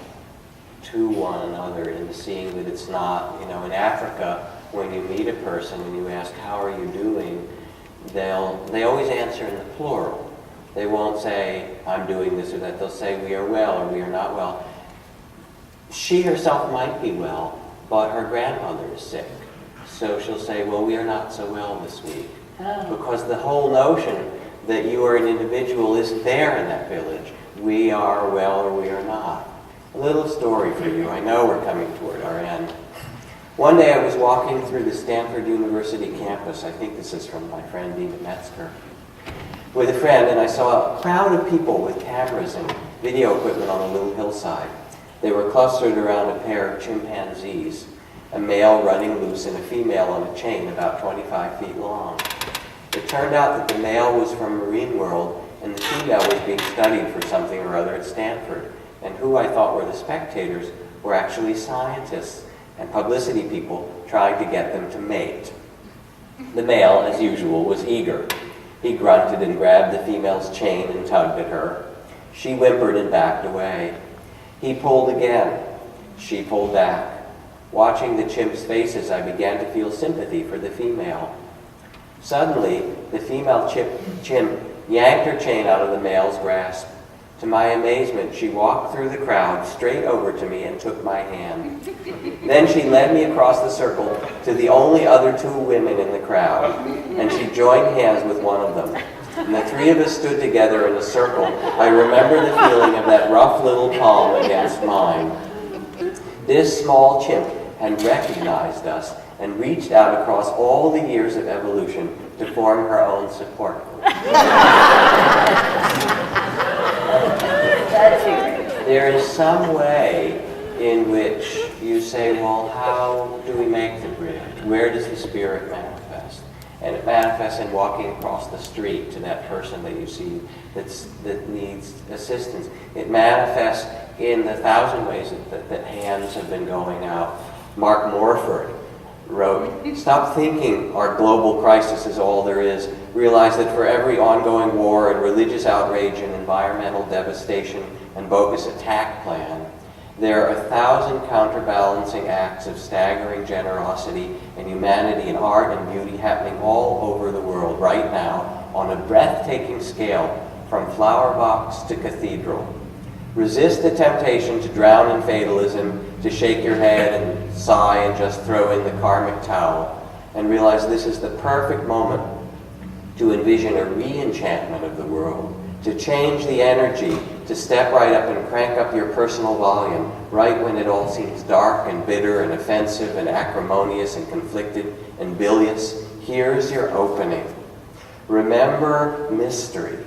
to one another and the seeing that it's not, in Africa, when you meet a person and you ask, how are you doing, they always answer in the plural. They won't say, I'm doing this or that. They'll say, we are well or we are not well. She herself might be well, but her grandmother is sick. So she'll say, well, we are not so well this week. Oh. Because the whole notion that you are an individual isn't there in that village. We are well or we are not. A little story for you. I know we're coming toward our end. One day I was walking through the Stanford University campus. I think this is from my friend Dina Metzger. With a friend, and I saw a crowd of people with cameras and video equipment on a little hillside. They were clustered around a pair of chimpanzees, a male running loose and a female on a chain about 25 feet long. It turned out that the male was from Marine World and the female was being studied for something or other at Stanford, and who I thought were the spectators were actually scientists and publicity people trying to get them to mate. The male, as usual, was eager. He grunted and grabbed the female's chain and tugged at her. She whimpered and backed away. He pulled again. She pulled back. Watching the chimps' faces, I began to feel sympathy for the female. Suddenly, the female chimp yanked her chain out of the male's grasp. To my amazement, she walked through the crowd straight over to me and took my hand. Then she led me across the circle to the only other 2 women in the crowd, and she joined hands with one of them. And the 3 of us stood together in a circle. I remember the feeling of that rough little palm against mine. This small chimp had recognized us and reached out across all the years of evolution to form her own support group. There is some way in which you say, well, how do we make the bridge? Where does the Spirit manifest? And it manifests in walking across the street to that person that you see that needs assistance. It manifests in the 1,000 ways that hands have been going out. Mark Morford wrote, "Stop thinking our global crisis is all there is. Realize that for every ongoing war and religious outrage and environmental devastation and bogus attack plan, there are 1,000 counterbalancing acts of staggering generosity and humanity and art and beauty happening all over the world right now on a breathtaking scale, from flower box to cathedral. Resist the temptation to drown in fatalism, to shake your head and sigh and just throw in the karmic towel, and realize this is the perfect moment to envision a re-enchantment of the world, to change the energy, to step right up and crank up your personal volume right when it all seems dark and bitter and offensive and acrimonious and conflicted and bilious. Here's your opening. Remember mystery,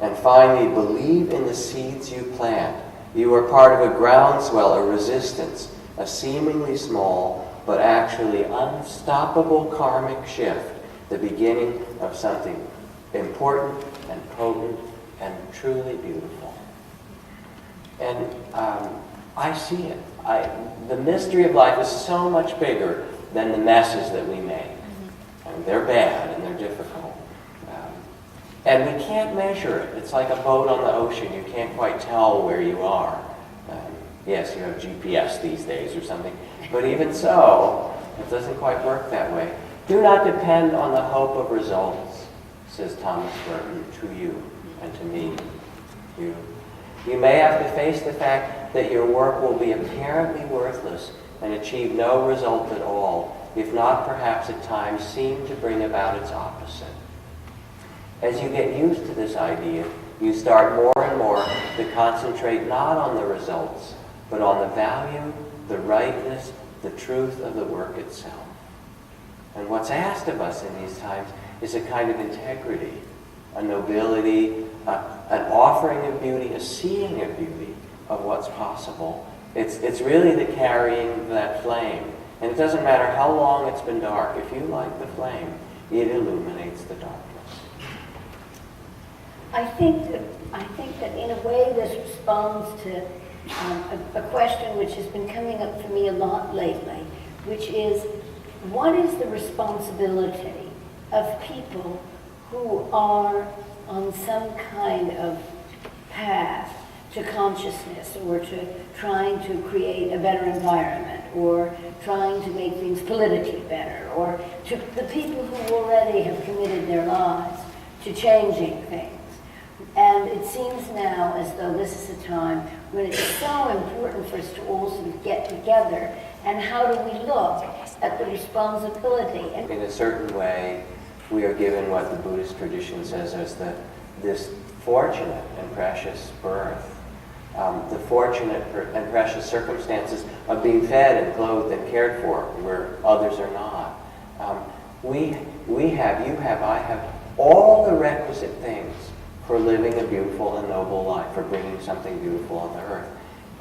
and finally believe in the seeds you plant. You are part of a groundswell, a resistance, a seemingly small but actually unstoppable karmic shift, the beginning of something important and potent and truly beautiful." And I see it. The mystery of life is so much bigger than the messes that we make. And they're bad and they're difficult. And we can't measure it. It's like a boat on the ocean. You can't quite tell where you are. Yes, you have GPS these days or something. But even so, it doesn't quite work that way. Do not depend on the hope of results, says Thomas Merton, to you and to me. You may have to face the fact that your work will be apparently worthless and achieve no result at all, if not perhaps at times seem to bring about its opposite. As you get used to this idea, you start more and more to concentrate not on the results, but on the value, the rightness, the truth of the work itself. And what's asked of us in these times is a kind of integrity, a nobility, an offering of beauty, a seeing of beauty of what's possible. It's really the carrying that flame. And it doesn't matter how long it's been dark. If you light the flame, it illuminates the darkness. I think that in a way this responds to a question which has been coming up for me a lot lately, which is, what is the responsibility of people who are on some kind of path to consciousness, or to trying to create a better environment, or trying to make things politically better, or to the people who already have committed their lives to changing things? And it seems now as though this is a time when it's so important for us to all sort of get together. And how do we look at the responsibility? And in a certain way, we are given what the Buddhist tradition says as this fortunate and precious birth, the fortunate and precious circumstances of being fed and clothed and cared for, where others are not. We have, you have, I have all the requisite things for living a beautiful and noble life, for bringing something beautiful on the earth.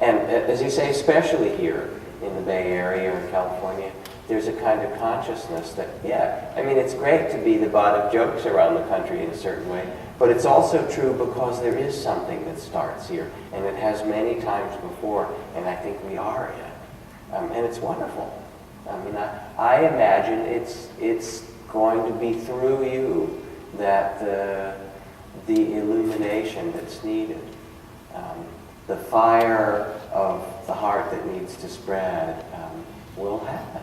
And as you say, especially here in the Bay Area or in California, there's a kind of consciousness that, it's great to be the butt of jokes around the country in a certain way, but it's also true because there is something that starts here, and it has many times before, and I think we are in. And it's wonderful. I imagine it's going to be through you that the illumination that's needed, the fire of the heart that needs to spread, will happen.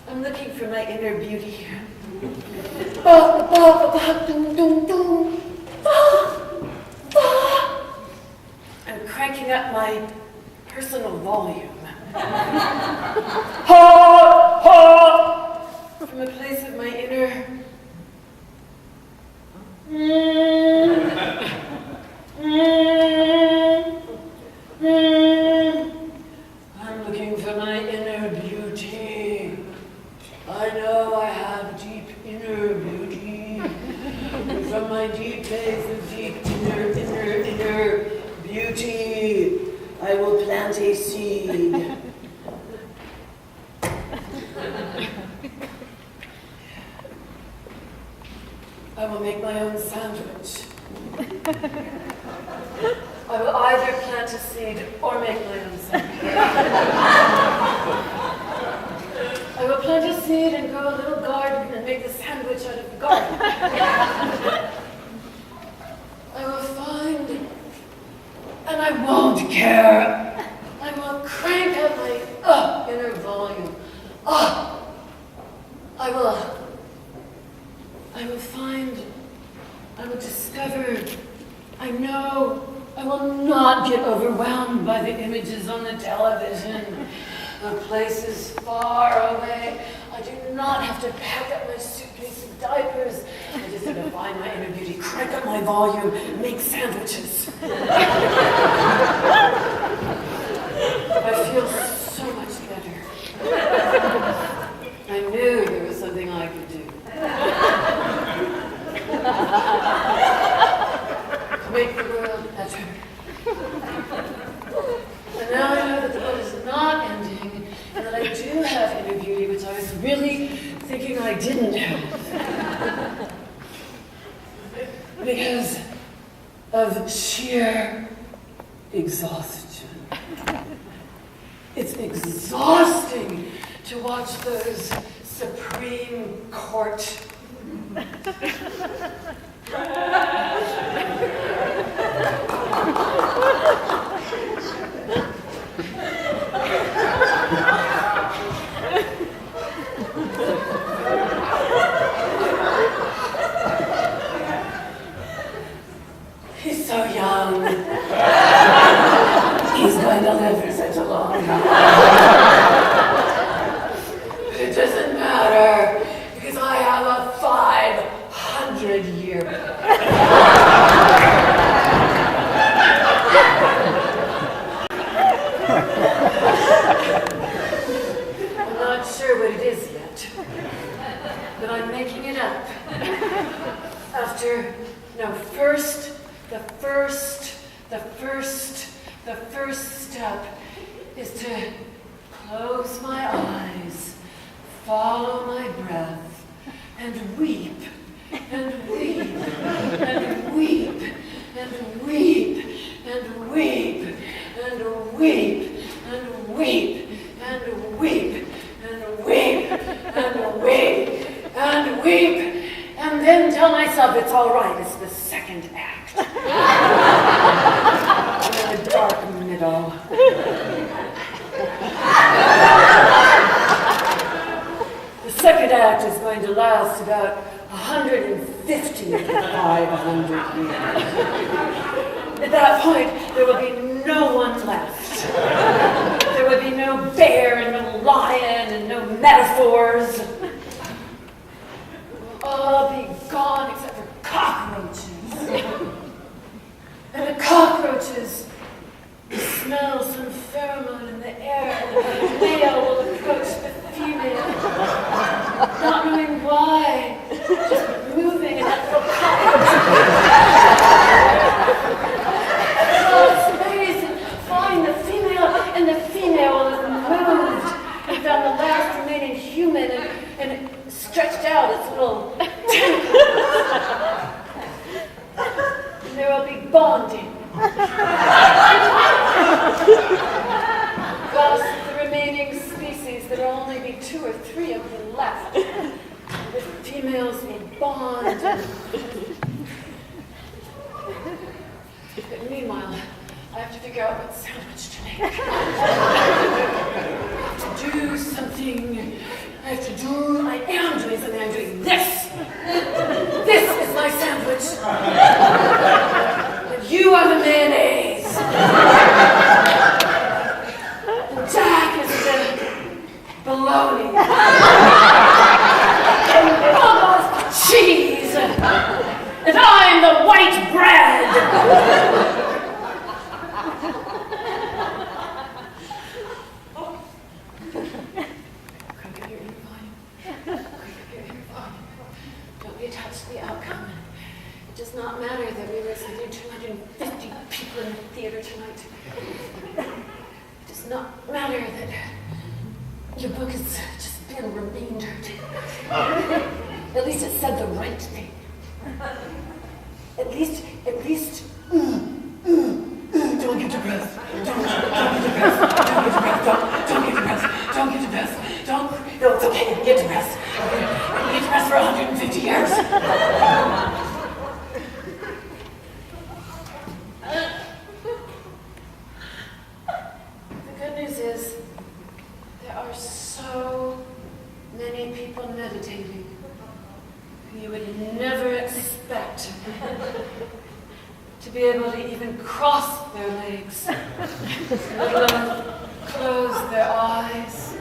I'm looking for my inner beauty. I'm cranking up my personal volume. From a place of my inner. I'm looking for my inner beauty. I know I have deep inner beauty. And from my deep place of deep inner beauty, I will plant a seed. I will make my own sandwich. I will either plant a seed or make my own sandwich. I will plant a seed and grow a little garden and make the sandwich out of the garden. I will find, and I won't care. I will crank up my inner volume. I will find, I will discover, I know I will not get overwhelmed by the images on the television of places far away. I do not have to pack up my suitcase of diapers. I just have to find my inner beauty, crank up my volume, make sandwiches. I feel so much better. I knew there was something I could do. To make the world better. And now I know that the world is not ending, and that I do have inner beauty, which I was really thinking I didn't have. Because of sheer exhaustion. It's exhausting to watch those Supreme Court He's so young. He's going to live for such a long time. It doesn't matter, because I have a 500-year plan. I'm not sure what it is yet, but I'm making it up. The first step is to close my eyes, follow my breath, and weep, and weep, and weep, and weep, and weep, and weep, and weep, and weep, and weep, and weep, and weep, and then tell myself it's all right, it's the second act. In the dark middle. The second act is going to last about 150 to 500 years. At that point, there will be no one left. There will be no bear and no lion and no metaphors. All be gone except for cockroaches. And the cockroaches smell some pheromone in the air, and the male will approach the Thus, the remaining species, there'll only be 2 or 3 of them left. The females will bond. But meanwhile, I have to figure out what sandwich to make. I have to do something. I am doing something. I'm doing this. This is my sandwich. And you are the mayonnaise. And Jack is the bologna. And Mama's the cheese. And I'm the white bread. Don't be attached to the outcome. It does not matter that we were sitting 250 people in the theater tonight. It does not matter that your book is just being remaindered. At least it said the right thing. At least, don't get depressed. Don't get depressed. No, it's okay, get depressed. Get depressed for 150 years. The good news is, there are so many people meditating who you would never expect to be able to even cross their legs, let alone close their eyes,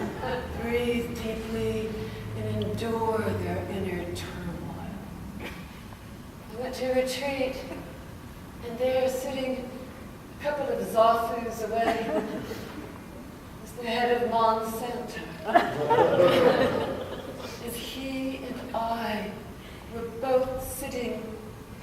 breathe deeply, and endure their inner turmoil. I went to a retreat, and there, sitting a couple of zafus away, was the head of Monsanto. As he and I were both sitting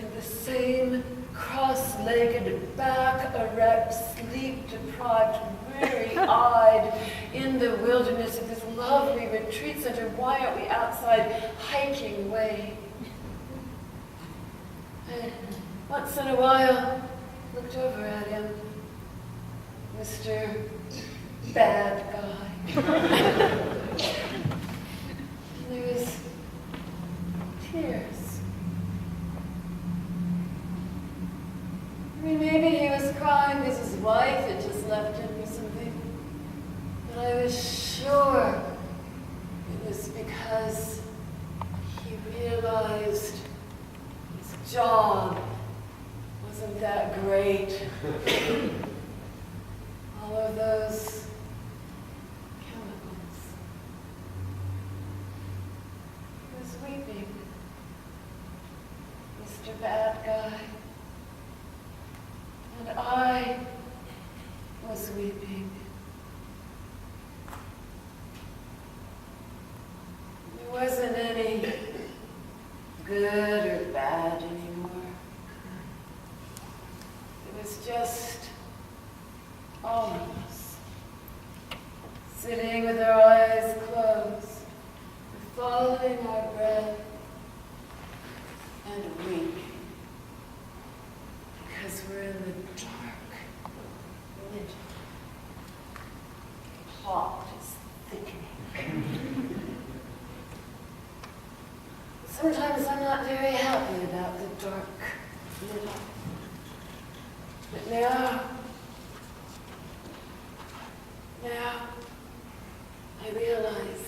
in the same cross-legged, back-erect, sleep-deprived, weary-eyed, in the wilderness of this lovely retreat center. Why aren't we outside hiking away? And once in a while, looked over at him, Mr. Bad Guy. And there was tears. I mean, maybe he was crying because his wife had just left him or something. But I was sure it was because he realized his job wasn't that great. All of those chemicals. He was weeping. Mr. Bad Guy. And I was weeping. There wasn't any good or bad anymore. It was just all of us, sitting with our eyes closed, following our breath, and weeping. Because we're in the dark. The plot is thickening. Sometimes I'm not very happy about the dark middle. But now I realize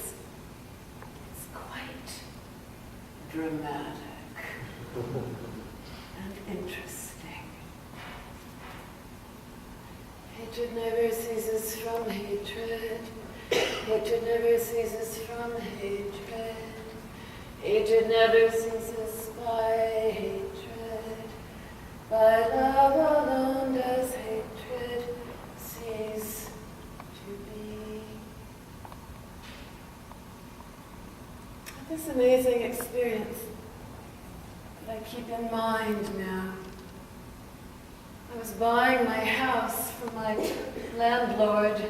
it's quite dramatic and interesting. Hatred never ceases from hatred. Hatred never ceases from hatred. Hatred never ceases by hatred. By love alone does hatred cease to be. This amazing experience that I keep in mind now. I was buying my house from my landlord. His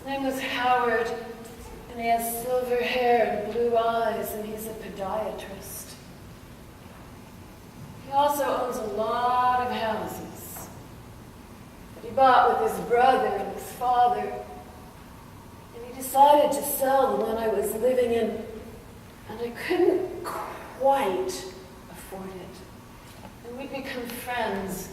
name was Howard, and he has silver hair and blue eyes, and he's a podiatrist. He also owns a lot of houses bought with his brother and his father. And he decided to sell the one I was living in, and I couldn't quite afford it. And we'd become friends.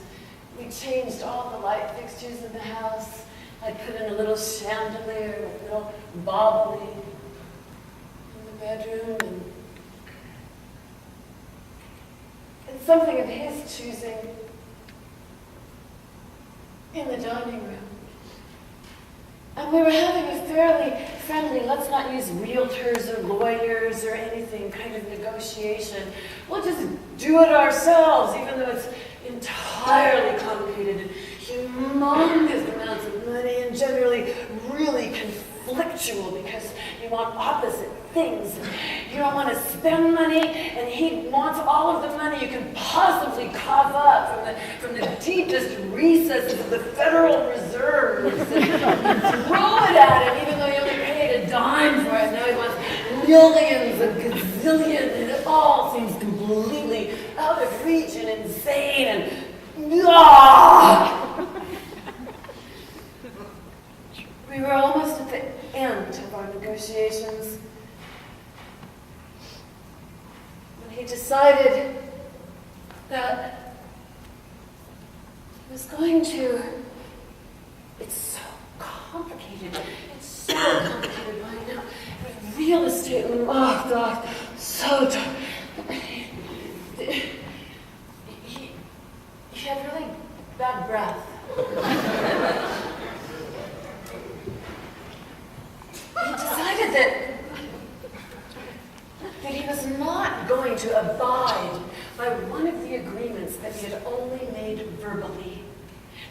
We changed all the light fixtures in the house. I'd put in a little chandelier with a little bobbly in the bedroom, and something of his choosing in the dining room. And we were having a fairly friendly, let's not use realtors or lawyers or anything kind of negotiation. We'll just do it ourselves, even though it's entirely complicated and humongous amounts of money and generally really conflictual because you want opposite things. You don't want to spend money, and he wants all of the money you can possibly cough up from the deepest recesses of the Federal Reserve. And throw it at him, even though you only paid a dime for it. Now he wants millions, a gazillion, and it all seems completely out of reach and insane and we were almost at the end of our negotiations when he decided that he was going to. It's so complicated. It's so complicated right now. Real estate, oh God, so tough. He had really bad breath. He decided that he was not going to abide by one of the agreements that he had only made verbally,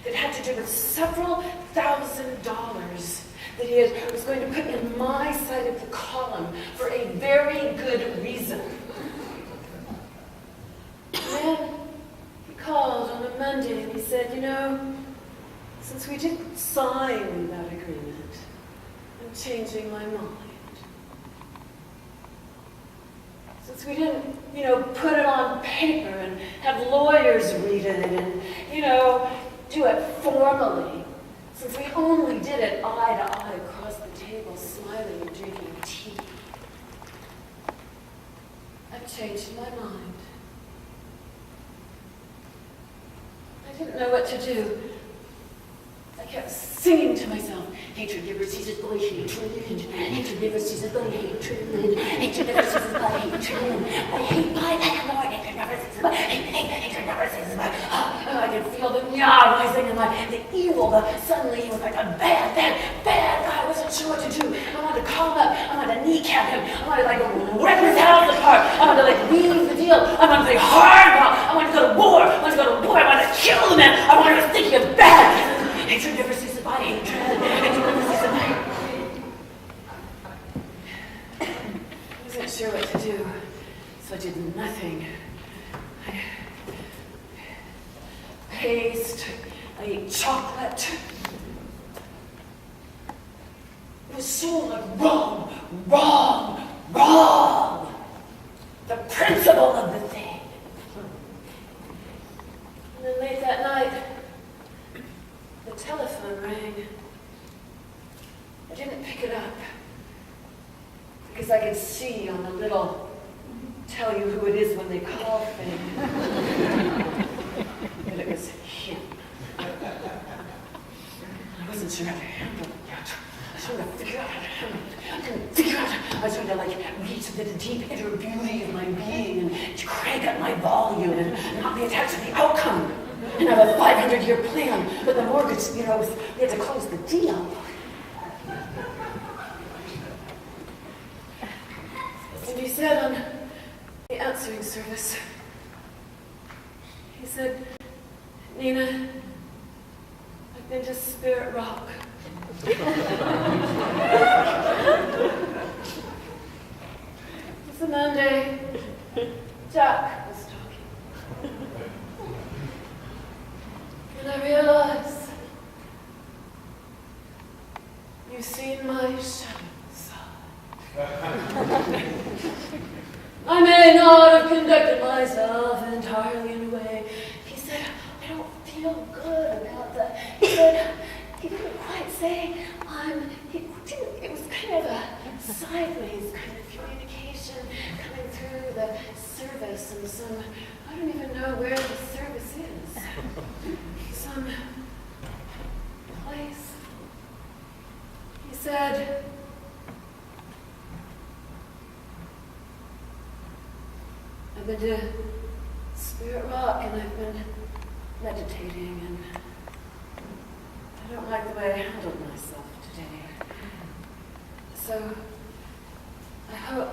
that had to do with several $1,000s that he was going to put in my side of the column for a very good reason. And then he called on a Monday and he said, you know, since we didn't sign that agreement, I'm changing my mind. Since we didn't, put it on paper and have lawyers read it and, do it formally, since we only did it eye to eye across the table, smiling and drinking tea, I've changed my mind. I didn't know what to do. I kept singing to myself, hatred never ceases by hatred, hatred never ceases by hatred, hatred never ceases by hatred, I hate my landlord, hatred never ceases by, hatred never ceases by, I could feel the rising and the evil, suddenly he was like a bad guy, I wasn't sure what to do, I wanted to call him up, I wanted to kneecap him, I wanted to rip his house apart, I wanted to leave the deal, I wanted to play hardball, I wanted to go to war, I wanted to kill the man, I wanted to think he was bad. Hatred never ceases by hatred. Hatred never ceases by hatred. I wasn't sure what to do, so I did nothing. I paced, I ate chocolate. It was so like wrong. The principle of the thing. And then late that night, the telephone rang. I didn't pick it up because I could see on the little tell you who it is when they call thing that it was him. I wasn't sure how to handle it yet. I was trying to figure out how to handle it. I couldn't figure out. I was trying to reach into the deep inner beauty of my being and to crank up my volume and not be attached to the outcome. And I have a 500-year plan, but the mortgage, we had to close the deal. And he said on the answering service, he said, Nina, I've been to Spirit Rock. It's a Monday. Jack was talking. And I realize you've seen my shadow side. I may not have conducted myself entirely in a way. He said, I don't feel feel good about the, he said, he didn't quite say, it was kind of a sideways kind of communication coming through the service and some, I don't even know where the service is. Some place. He said, I've been to Spirit Rock and I've been meditating and I don't like the way I handled myself today. So I hope,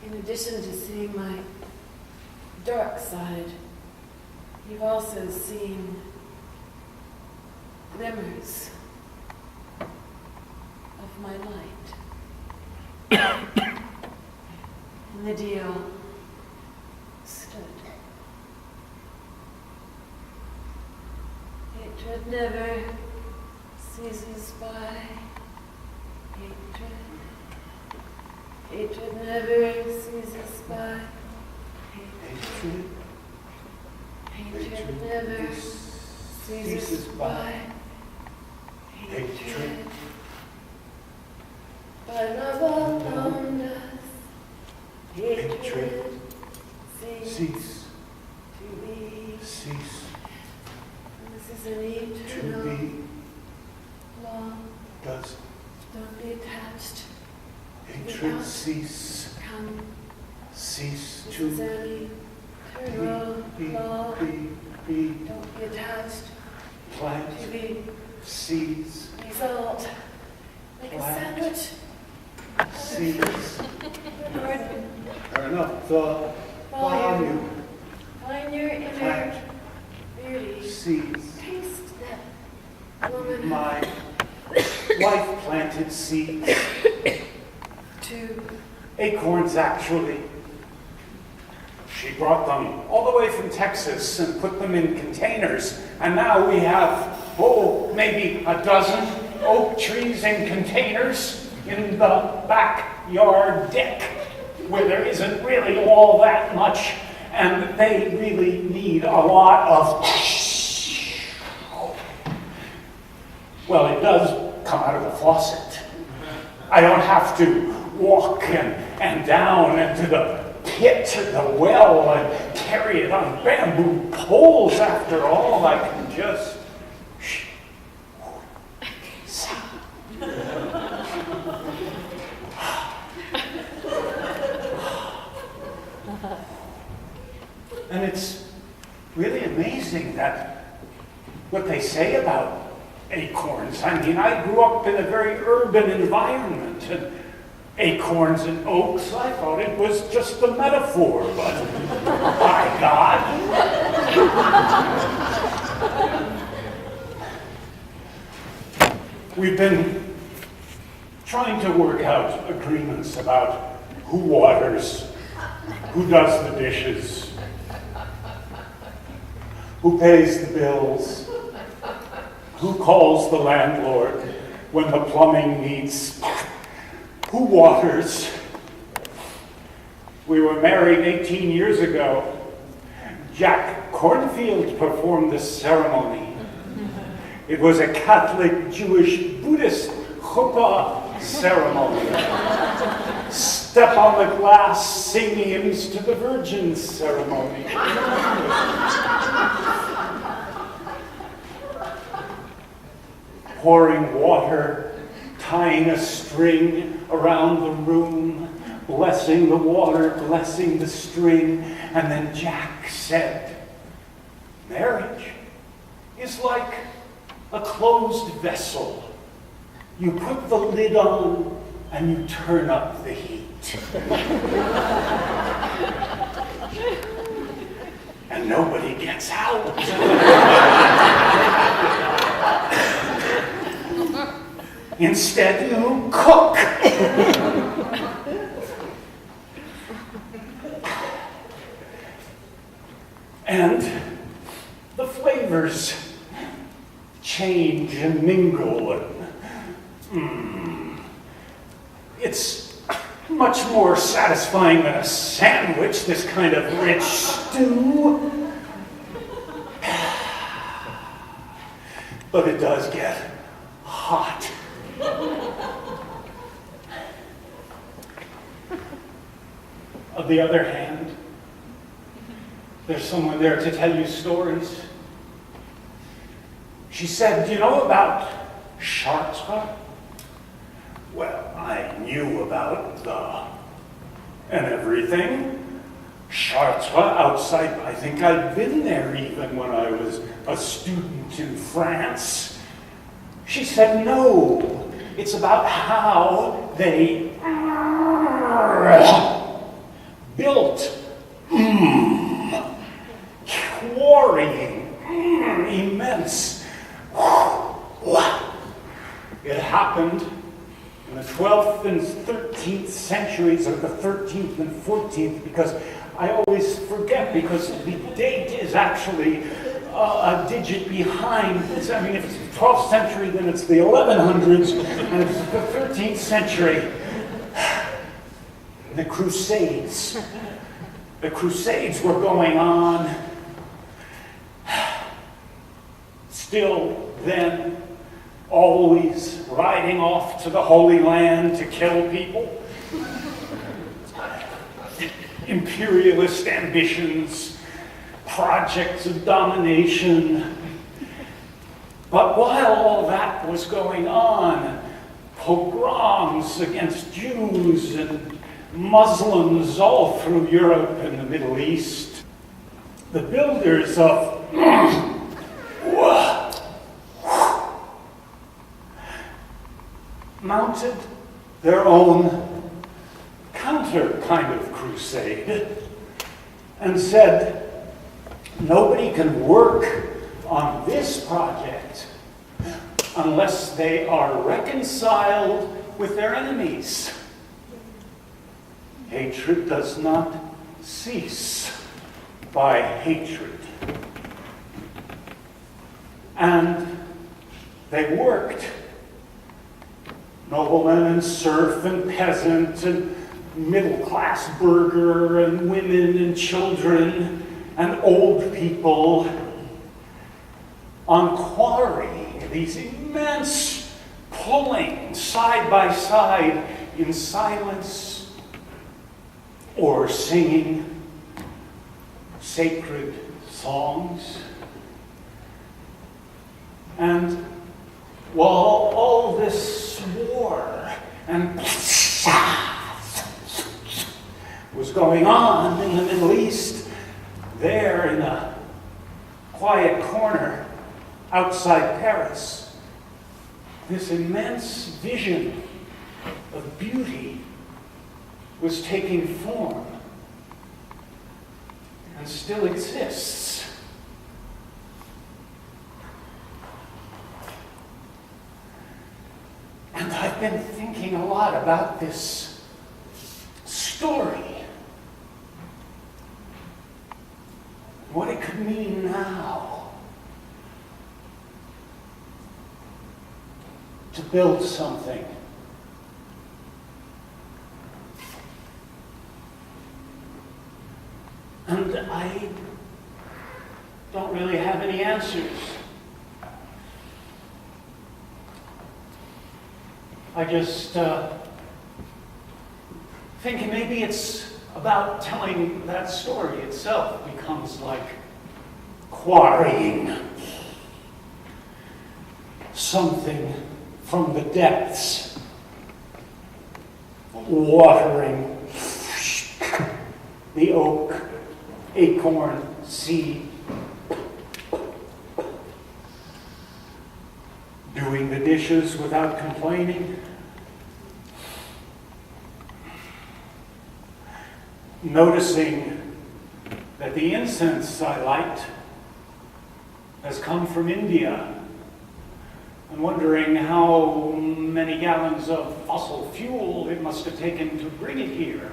in addition to seeing my dark side, you've also seen glimmers of my light. And the deal stood. Hatred never ceases by hatred. Hatred never ceases by hatred. Hatred never ceases by hatred. But love alone does hatred cease to be. This is an eternal law. Don't be attached. Hatred cease This to is an eternal law. Don't be attached plant to the seeds, result. Like a Plant. sandwich. seeds. Lord, Fair enough. The volume, find your inner plant beauty. seeds. Taste that woman My wife planted seeds, to acorns actually. She brought them all the way from Texas and put them in containers. And now we have, maybe a dozen oak trees in containers in the backyard deck where there isn't really all that much. And they really need a lot of, well, it does come out of the faucet. I don't have to walk and down into the pit, the well, and carry it on bamboo poles. After all, I can just and it's really amazing that what they say about acorns. I mean, I grew up in a very urban environment, and acorns and oaks, I thought it was just a metaphor, but by God. We've been trying to work out agreements about who waters, who does the dishes, who pays the bills, who calls the landlord when the plumbing needs, who waters. We were married 18 years ago. Jack Kornfield performed this ceremony. It was a Catholic, Jewish, Buddhist chuppah ceremony. Step on the glass, sing hymns to the Virgin ceremony. Pouring water, tying a string around the room, blessing the water, blessing the string, and then Jack said, marriage is like a closed vessel. You put the lid on and you turn up the heat. And nobody gets out. Instead, you cook. And the flavors change and mingle, and it's much more satisfying than a sandwich, this kind of rich stew. but it does get hot. On the other hand, there's someone there to tell you stories. She said, "Do you know about Chartres?" Well, I knew about and everything. Chartres outside, I think I'd been there even when I was a student in France. She said, "No, it's about how they built quarrying immense. It happened in the 12th and 13th centuries, or the 13th and 14th, because I always forget, because the date is actually a digit behind. I mean, if it's the 12th century, then it's the 1100s, and if it's the 13th century, the Crusades. The Crusades were going on. Still then, always riding off to the Holy Land to kill people. Imperialist ambitions, projects of domination. But while all that was going on, pogroms against Jews and Muslims all through Europe and the Middle East, the builders of mounted their own counter kind of crusade and said, nobody can work on this project unless they are reconciled with their enemies. Hatred does not cease by hatred. And they worked. Noblemen and serf and peasant and middle-class burgher and women and children and old people on quarrying these immense pulling side by side in silence or singing sacred songs. And while all this war and was going on in the Middle East, there in a quiet corner outside Paris, this immense vision of beauty was taking form and still exists. And I've been thinking a lot about this story. What it could mean now to build something. And I don't really have any answers. I just think maybe it's about telling that story itself becomes like quarrying something from the depths, watering the oak, acorn, seed, doing the dishes without complaining, noticing that the incense I light has come from India, and wondering how many gallons of fossil fuel it must have taken to bring it here.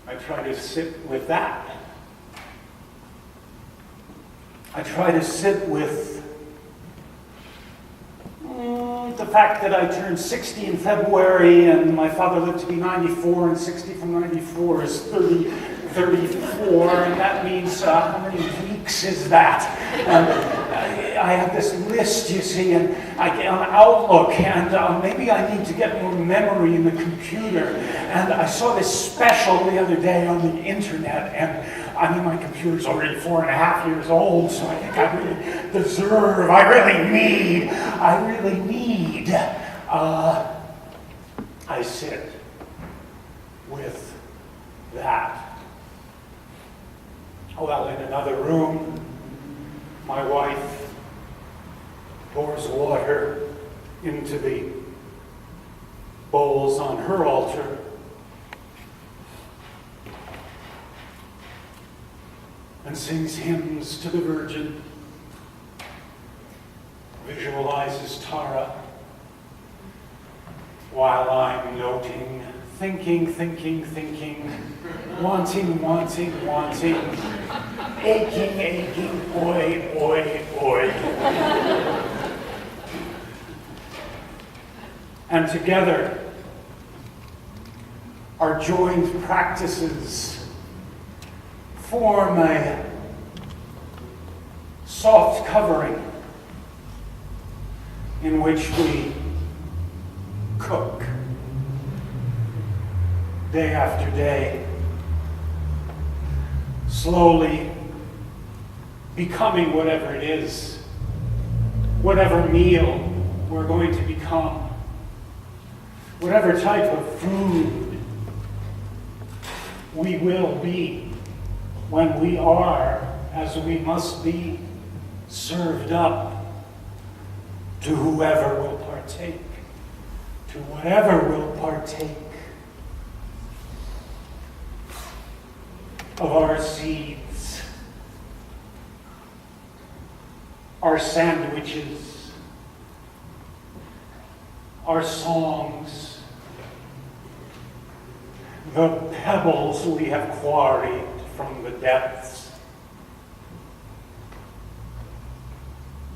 I try to sit with that. I try to sit with the fact that I turned 60 in February and my father lived to be 94, and 60 from 94 is 30 34, and that means how many weeks is that? And I have this list, you see, and I get on Outlook, and maybe I need to get more memory in the computer. And I saw this special the other day on the internet, and I mean, my computer's already 4.5 years old, so I think I really deserve, I really need, I sit with that. Well, in another room, my wife pours water into the bowls on her altar. And sings hymns to the Virgin, visualizes Tara, while I'm noting, thinking, wanting, aching, oi. And together, our joined practices form a soft covering in which we cook day after day, slowly becoming whatever it is, whatever meal we're going to become, whatever type of food we will be when we are, as we must be, served up to whoever will partake, to whatever will partake of our seeds, our sandwiches, our songs, the pebbles we have quarried from the depths,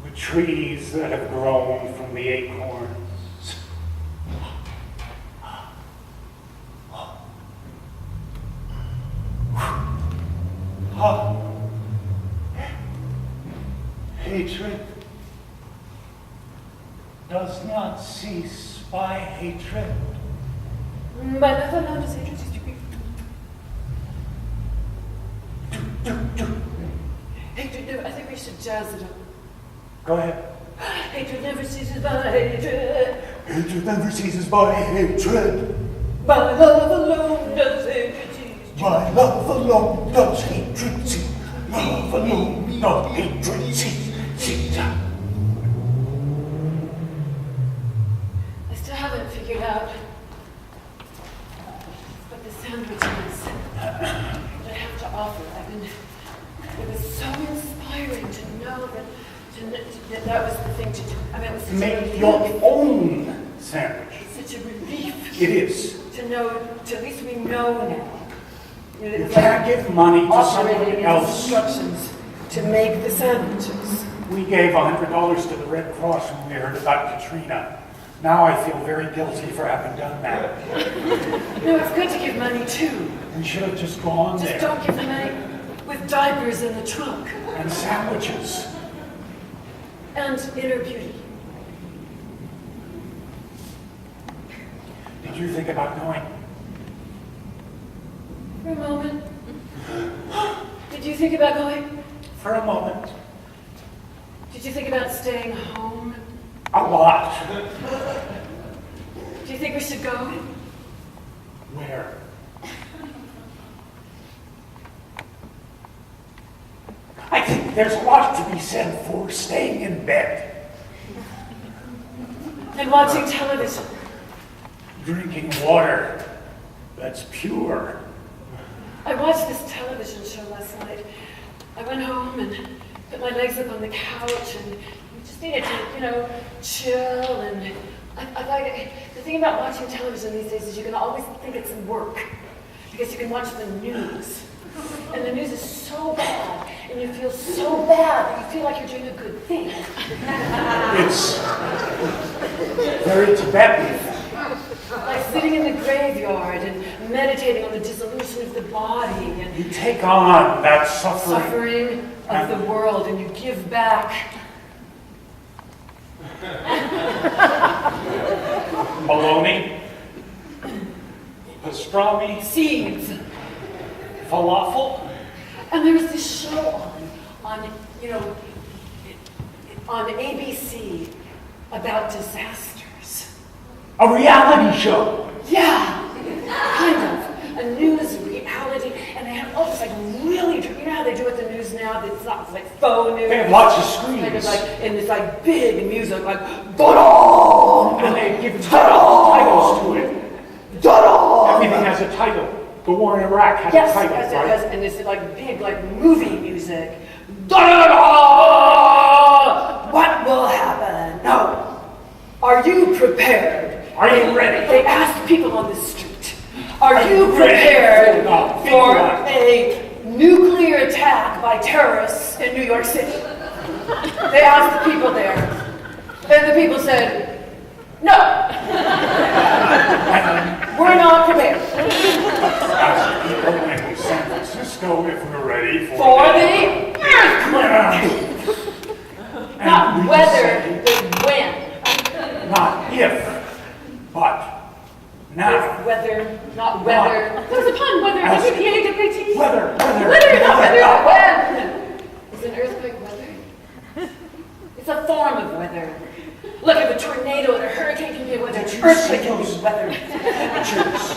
the trees that have grown from the acorns. Hatred does not cease by hatred. By the love does hatred cease to be. Hatred never, I think we should jazz it up. Go ahead. Hatred never ceases by hatred. Hatred never ceases by hatred. By love alone does hatred cease. By love alone does hatred cease. Love alone does hatred cease. I still haven't figured out what the sandwich is that I have to offer. It was so inspiring to know that was the thing to do. I mean, it was such a Make relief. your own sandwich. It's such a relief It is. to know, at least we know now. You can't give money to someone operating else. instructions to make the sandwiches. We gave $100 to the Red Cross when we heard about Katrina. Now I feel very guilty for having done that. No, it's good to give money too. We should have just gone Just there. don't give the money with diapers in the trunk And sandwiches. and inner beauty. Did you think about going? For a moment. Did you think about going? For a moment. Did you think about staying home? A lot. Do you think we should go? Where? I think there's a lot to be said for staying in bed, And watching television. drinking water that's pure. I watched this television show last night. I went home and put my legs up on the couch and we just needed to, chill. And I like it. The thing about watching television these days is you can always think it's work because you can watch the news. And the news is so bad, and you feel so bad that you feel like you're doing a good thing. It's very Tibetan. Like sitting in the graveyard and meditating on the dissolution of the body and You take on that suffering. suffering of the world, and you give back Bologna, pastrami, seeds. falafel. And there was this show on on ABC about disasters. A reality show. Yeah, kind of. A news reality, and they have all this like really, you know how they do at the news now? It's not like faux news. They have lots of Kind of screens. like, and it's like big music, like, da-da! And they give titles to it. Da-da! Everything has a title. The war in Iraq had Yes, a title, yes, right? yes, and it's like big, like movie music. Da-da-da! What will happen? No. Are you prepared? Are you ready? They asked people on the street, are you ready prepared for the big for one? a nuclear attack by terrorists in New York City? They asked the people there, and the people said, no. We're not prepared. Ask people in San Francisco if we're ready For the earthquake. Not we whether, say, but when. not if, but now. Whether, not whether. There's a pun, whether, Ask- W-E-A-W-A-T. Whether, Whether, not whether, but when. Is an earthquake weather? It's a form of weather. Look, if a tornado and a hurricane can be weather, an earthquake can be weather. Pictures.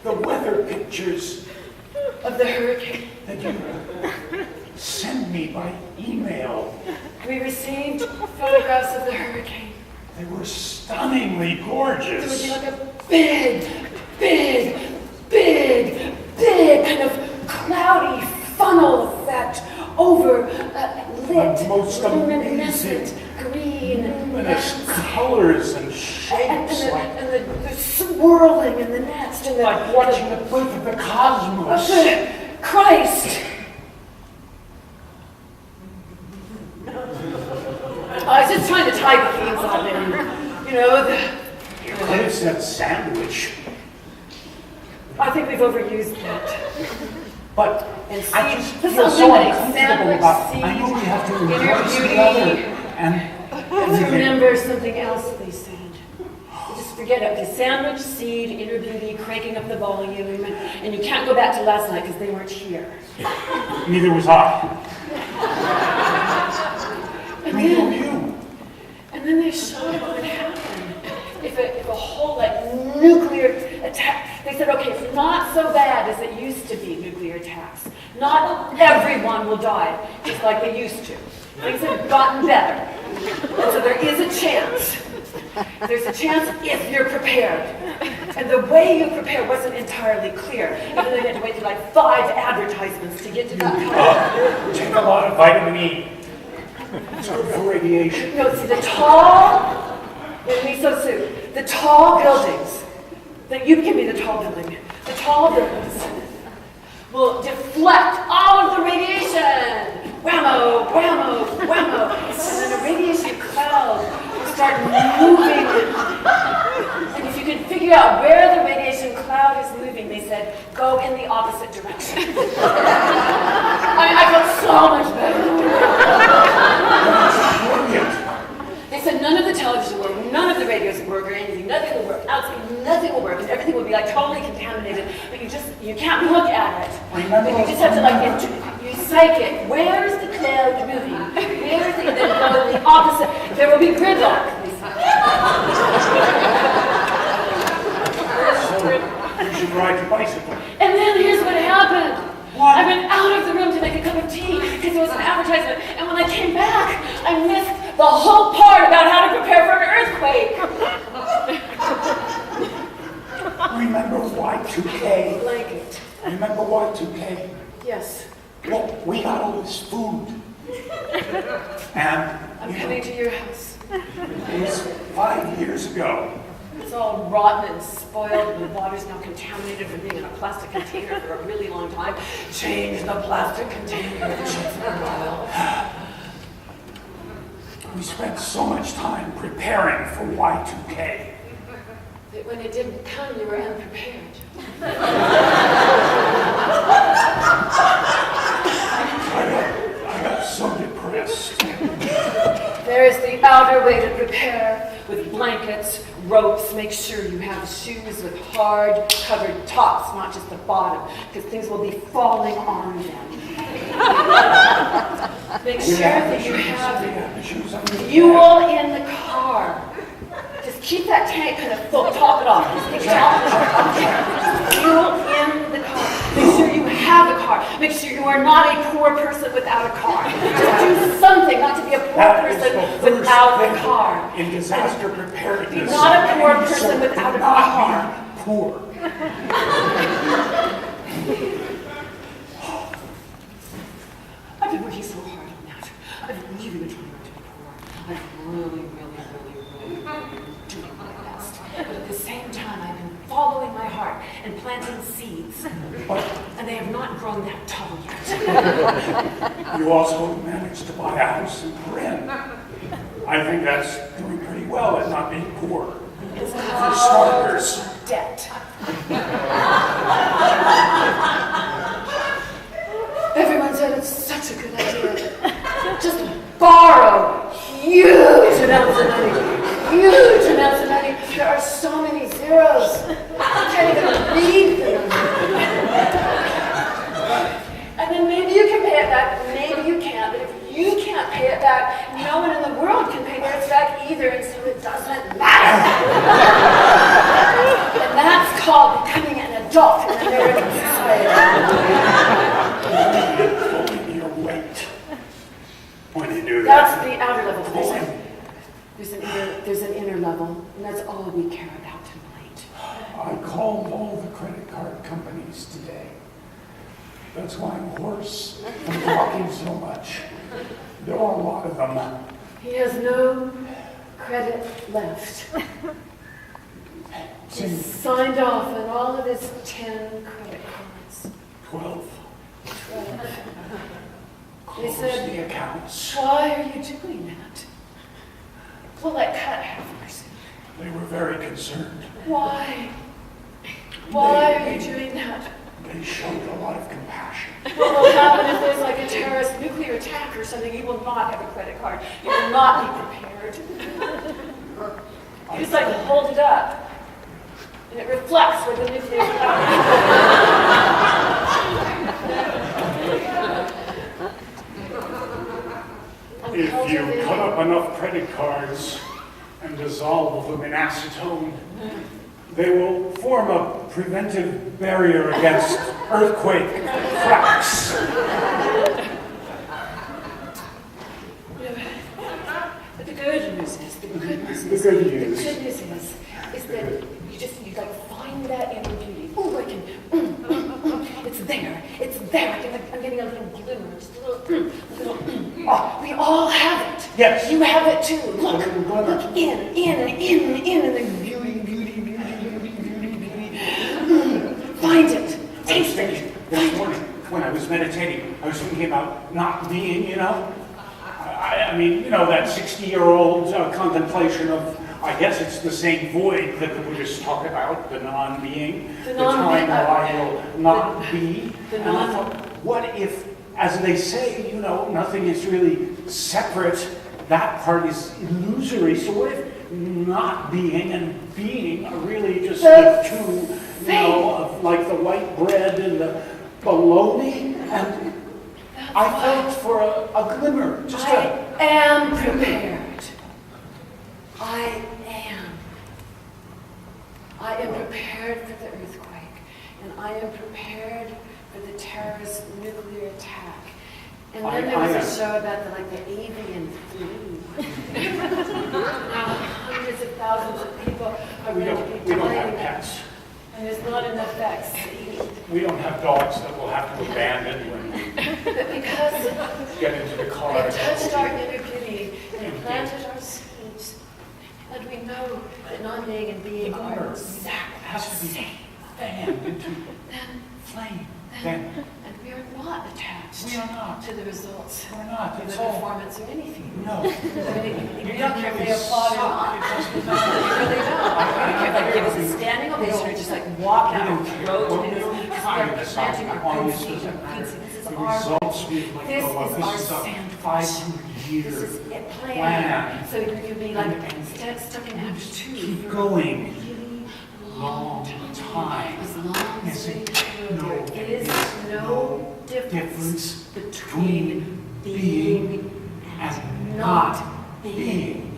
The weather pictures Of the hurricane. that you send me by email. We received photographs of the hurricane. They were stunningly It would gorgeous. be like a big kind of cloudy funnel effect over lit, The most luminescent green Luminous landscape. colors and And shapes, the swirling in the nest, and like watching the birth of the of cosmos. the Christ. I was just trying to tie the themes on there. You know, You could have said sandwich, I think we've overused that. but And I seed- just this feel will so eliminate uncomfortable sandwich, about. I seed, know we have to inner embrace the beauty. other, and Let's remember something else they said. Just forget it. The sandwich, seed, inner beauty, cranking up the volume, and you can't go back to last night because they weren't here. neither was I. And Neither were then, you. and then they showed what would happen if a whole like nuclear attack. They said, okay, it's not so bad as it used to be. Nuclear attacks. Not everyone will die just like they used to. Things have gotten better. And so there is a chance. There's a chance if you're prepared. And the way you prepare wasn't entirely clear. And then they had to wait through like 5 advertisements to get to that point. Take a lot of vitamin E. It's good for radiation. No, see, the tall, miso soup, the tall buildings, you give me the tall building, the tall buildings will deflect all of the radiation. Whammo, whammo, whammo. And then a radiation cloud will start moving. And if you can figure out where the radiation cloud is moving, they said, go in the opposite direction. I felt so much better. Brilliant. They said none of the television will work, none of the radios will work or anything, nothing will work, absolutely nothing will work, and everything will be like totally contaminated, but you can't look at it. Remember- But you just have to like, you psych it. Where's the cloud moving? Where's the, then go in the opposite. There will be gridlock. They said. So you should ride your bicycle. And then here's what happened. What? I went out of the room to make a cup of tea because there was an advertisement, and when I came back, I missed the whole part about how to prepare for an earthquake. Remember Y2K? Blanket. Remember Y2K? Yes. Well, we got all this food. And I'm coming to your house. it was 5 years ago. It's all rotten and spoiled, and the water's now contaminated from being in a plastic container for a really long time. Change the plastic container for a while. We spent so much time preparing for Y2K. It when it didn't come, you were unprepared. I got so depressed. There is the outer way to prepare with blankets, ropes. Make sure you have shoes with hard covered tops, not just the bottom, because things will be falling on them. Make sure that you have fuel in the car. Just keep that tank kind of full, top it off. Just keep top it off. Fuel in the car. Make sure you have a car. Make sure you are not a poor person without a car. Just do something not to be a poor person without a car. In disaster preparedness. Not a poor person without a car. Poor. I've been working so hard on that. I've really been trying not to be poor. I've really doing my best. But at the same time, I've been following my heart and planting seeds. And they have not grown that tall yet. You also managed to buy a house in Corinne. I think that's doing pretty well at not being poor. It's For starters. debt. Everyone said it's such a good idea. Just borrow huge amounts of money. Huge amounts of money. There are so many zeros. I can't even read the numbers. And then maybe you can pay it back, maybe you can't. But if you can't pay it back, no one in the world can pay theirs back either, and so it doesn't matter. And that's called becoming an adult in American society. Pulling your weight when you do that. That's the outer level. There's an inner level, and that's all we care about tonight. I called all the credit card companies today. That's why I'm hoarse from talking so much. There are a lot of them. He has no credit left. He signed off on all of his 10 credit cards. 12. He Close said, the accounts. why are you doing that? Well, I cut half of it. They were very concerned. Why? Why are you doing that? They showed a lot of compassion. What will happen if there's like a terrorist nuclear attack or something? You will not have a credit card. You will not be prepared. You just like hold it up, and it reflects where the nuclear If you cut up enough credit cards and dissolve them in acetone, they will form a preventive barrier against earthquake cracks. But the good news is that you like find that inner beauty. Oh, I can, it's there. I'm getting a little glimmer, just a little. We all have it. Yes. You have it too. Look in, and then beauty. Find it. Taste it. This morning, when I was meditating, I was thinking about not being, I mean, that 60-year-old contemplation of, I guess it's the same void that the Buddhists talk about, the non-being, the time where I will not be. And I thought, what if, as they say, nothing is really separate, that part is illusory, so what if not being and being are really just the two, of like the white bread and the bologna? And I felt for a glimmer, I am prepared. I am prepared for the earthquake, and I am prepared for the terrorist nuclear attack. And then there was a show about the avian flu. Now hundreds of thousands of people are going to be we don't have dying, pets. and there's not enough vaccine. We don't have dogs that we'll have to abandon when we But because get into the car. they touched our inner beauty and planted our seeds, and we know that non-being and being are exactly the same. Fanned into Then flame. and we are not attached We are not. to the results We're not. of the It's all. performance or anything. No. I mean, you don't care if they You applaud or suck. not. It doesn't You matter. really don't. Like give us a standing ovation or just like walk out, road Well, and we don't it's try like this planting out. our Honest conceit, doesn't our matter. conceit. This is The our results we let This go of. is This our is a sandbox. 500-year This is a plan. plan. So you can be like stuck in Act 2. Keep for going. a really Long time. As long as Yes, we no, know there is no difference difference between being and not being.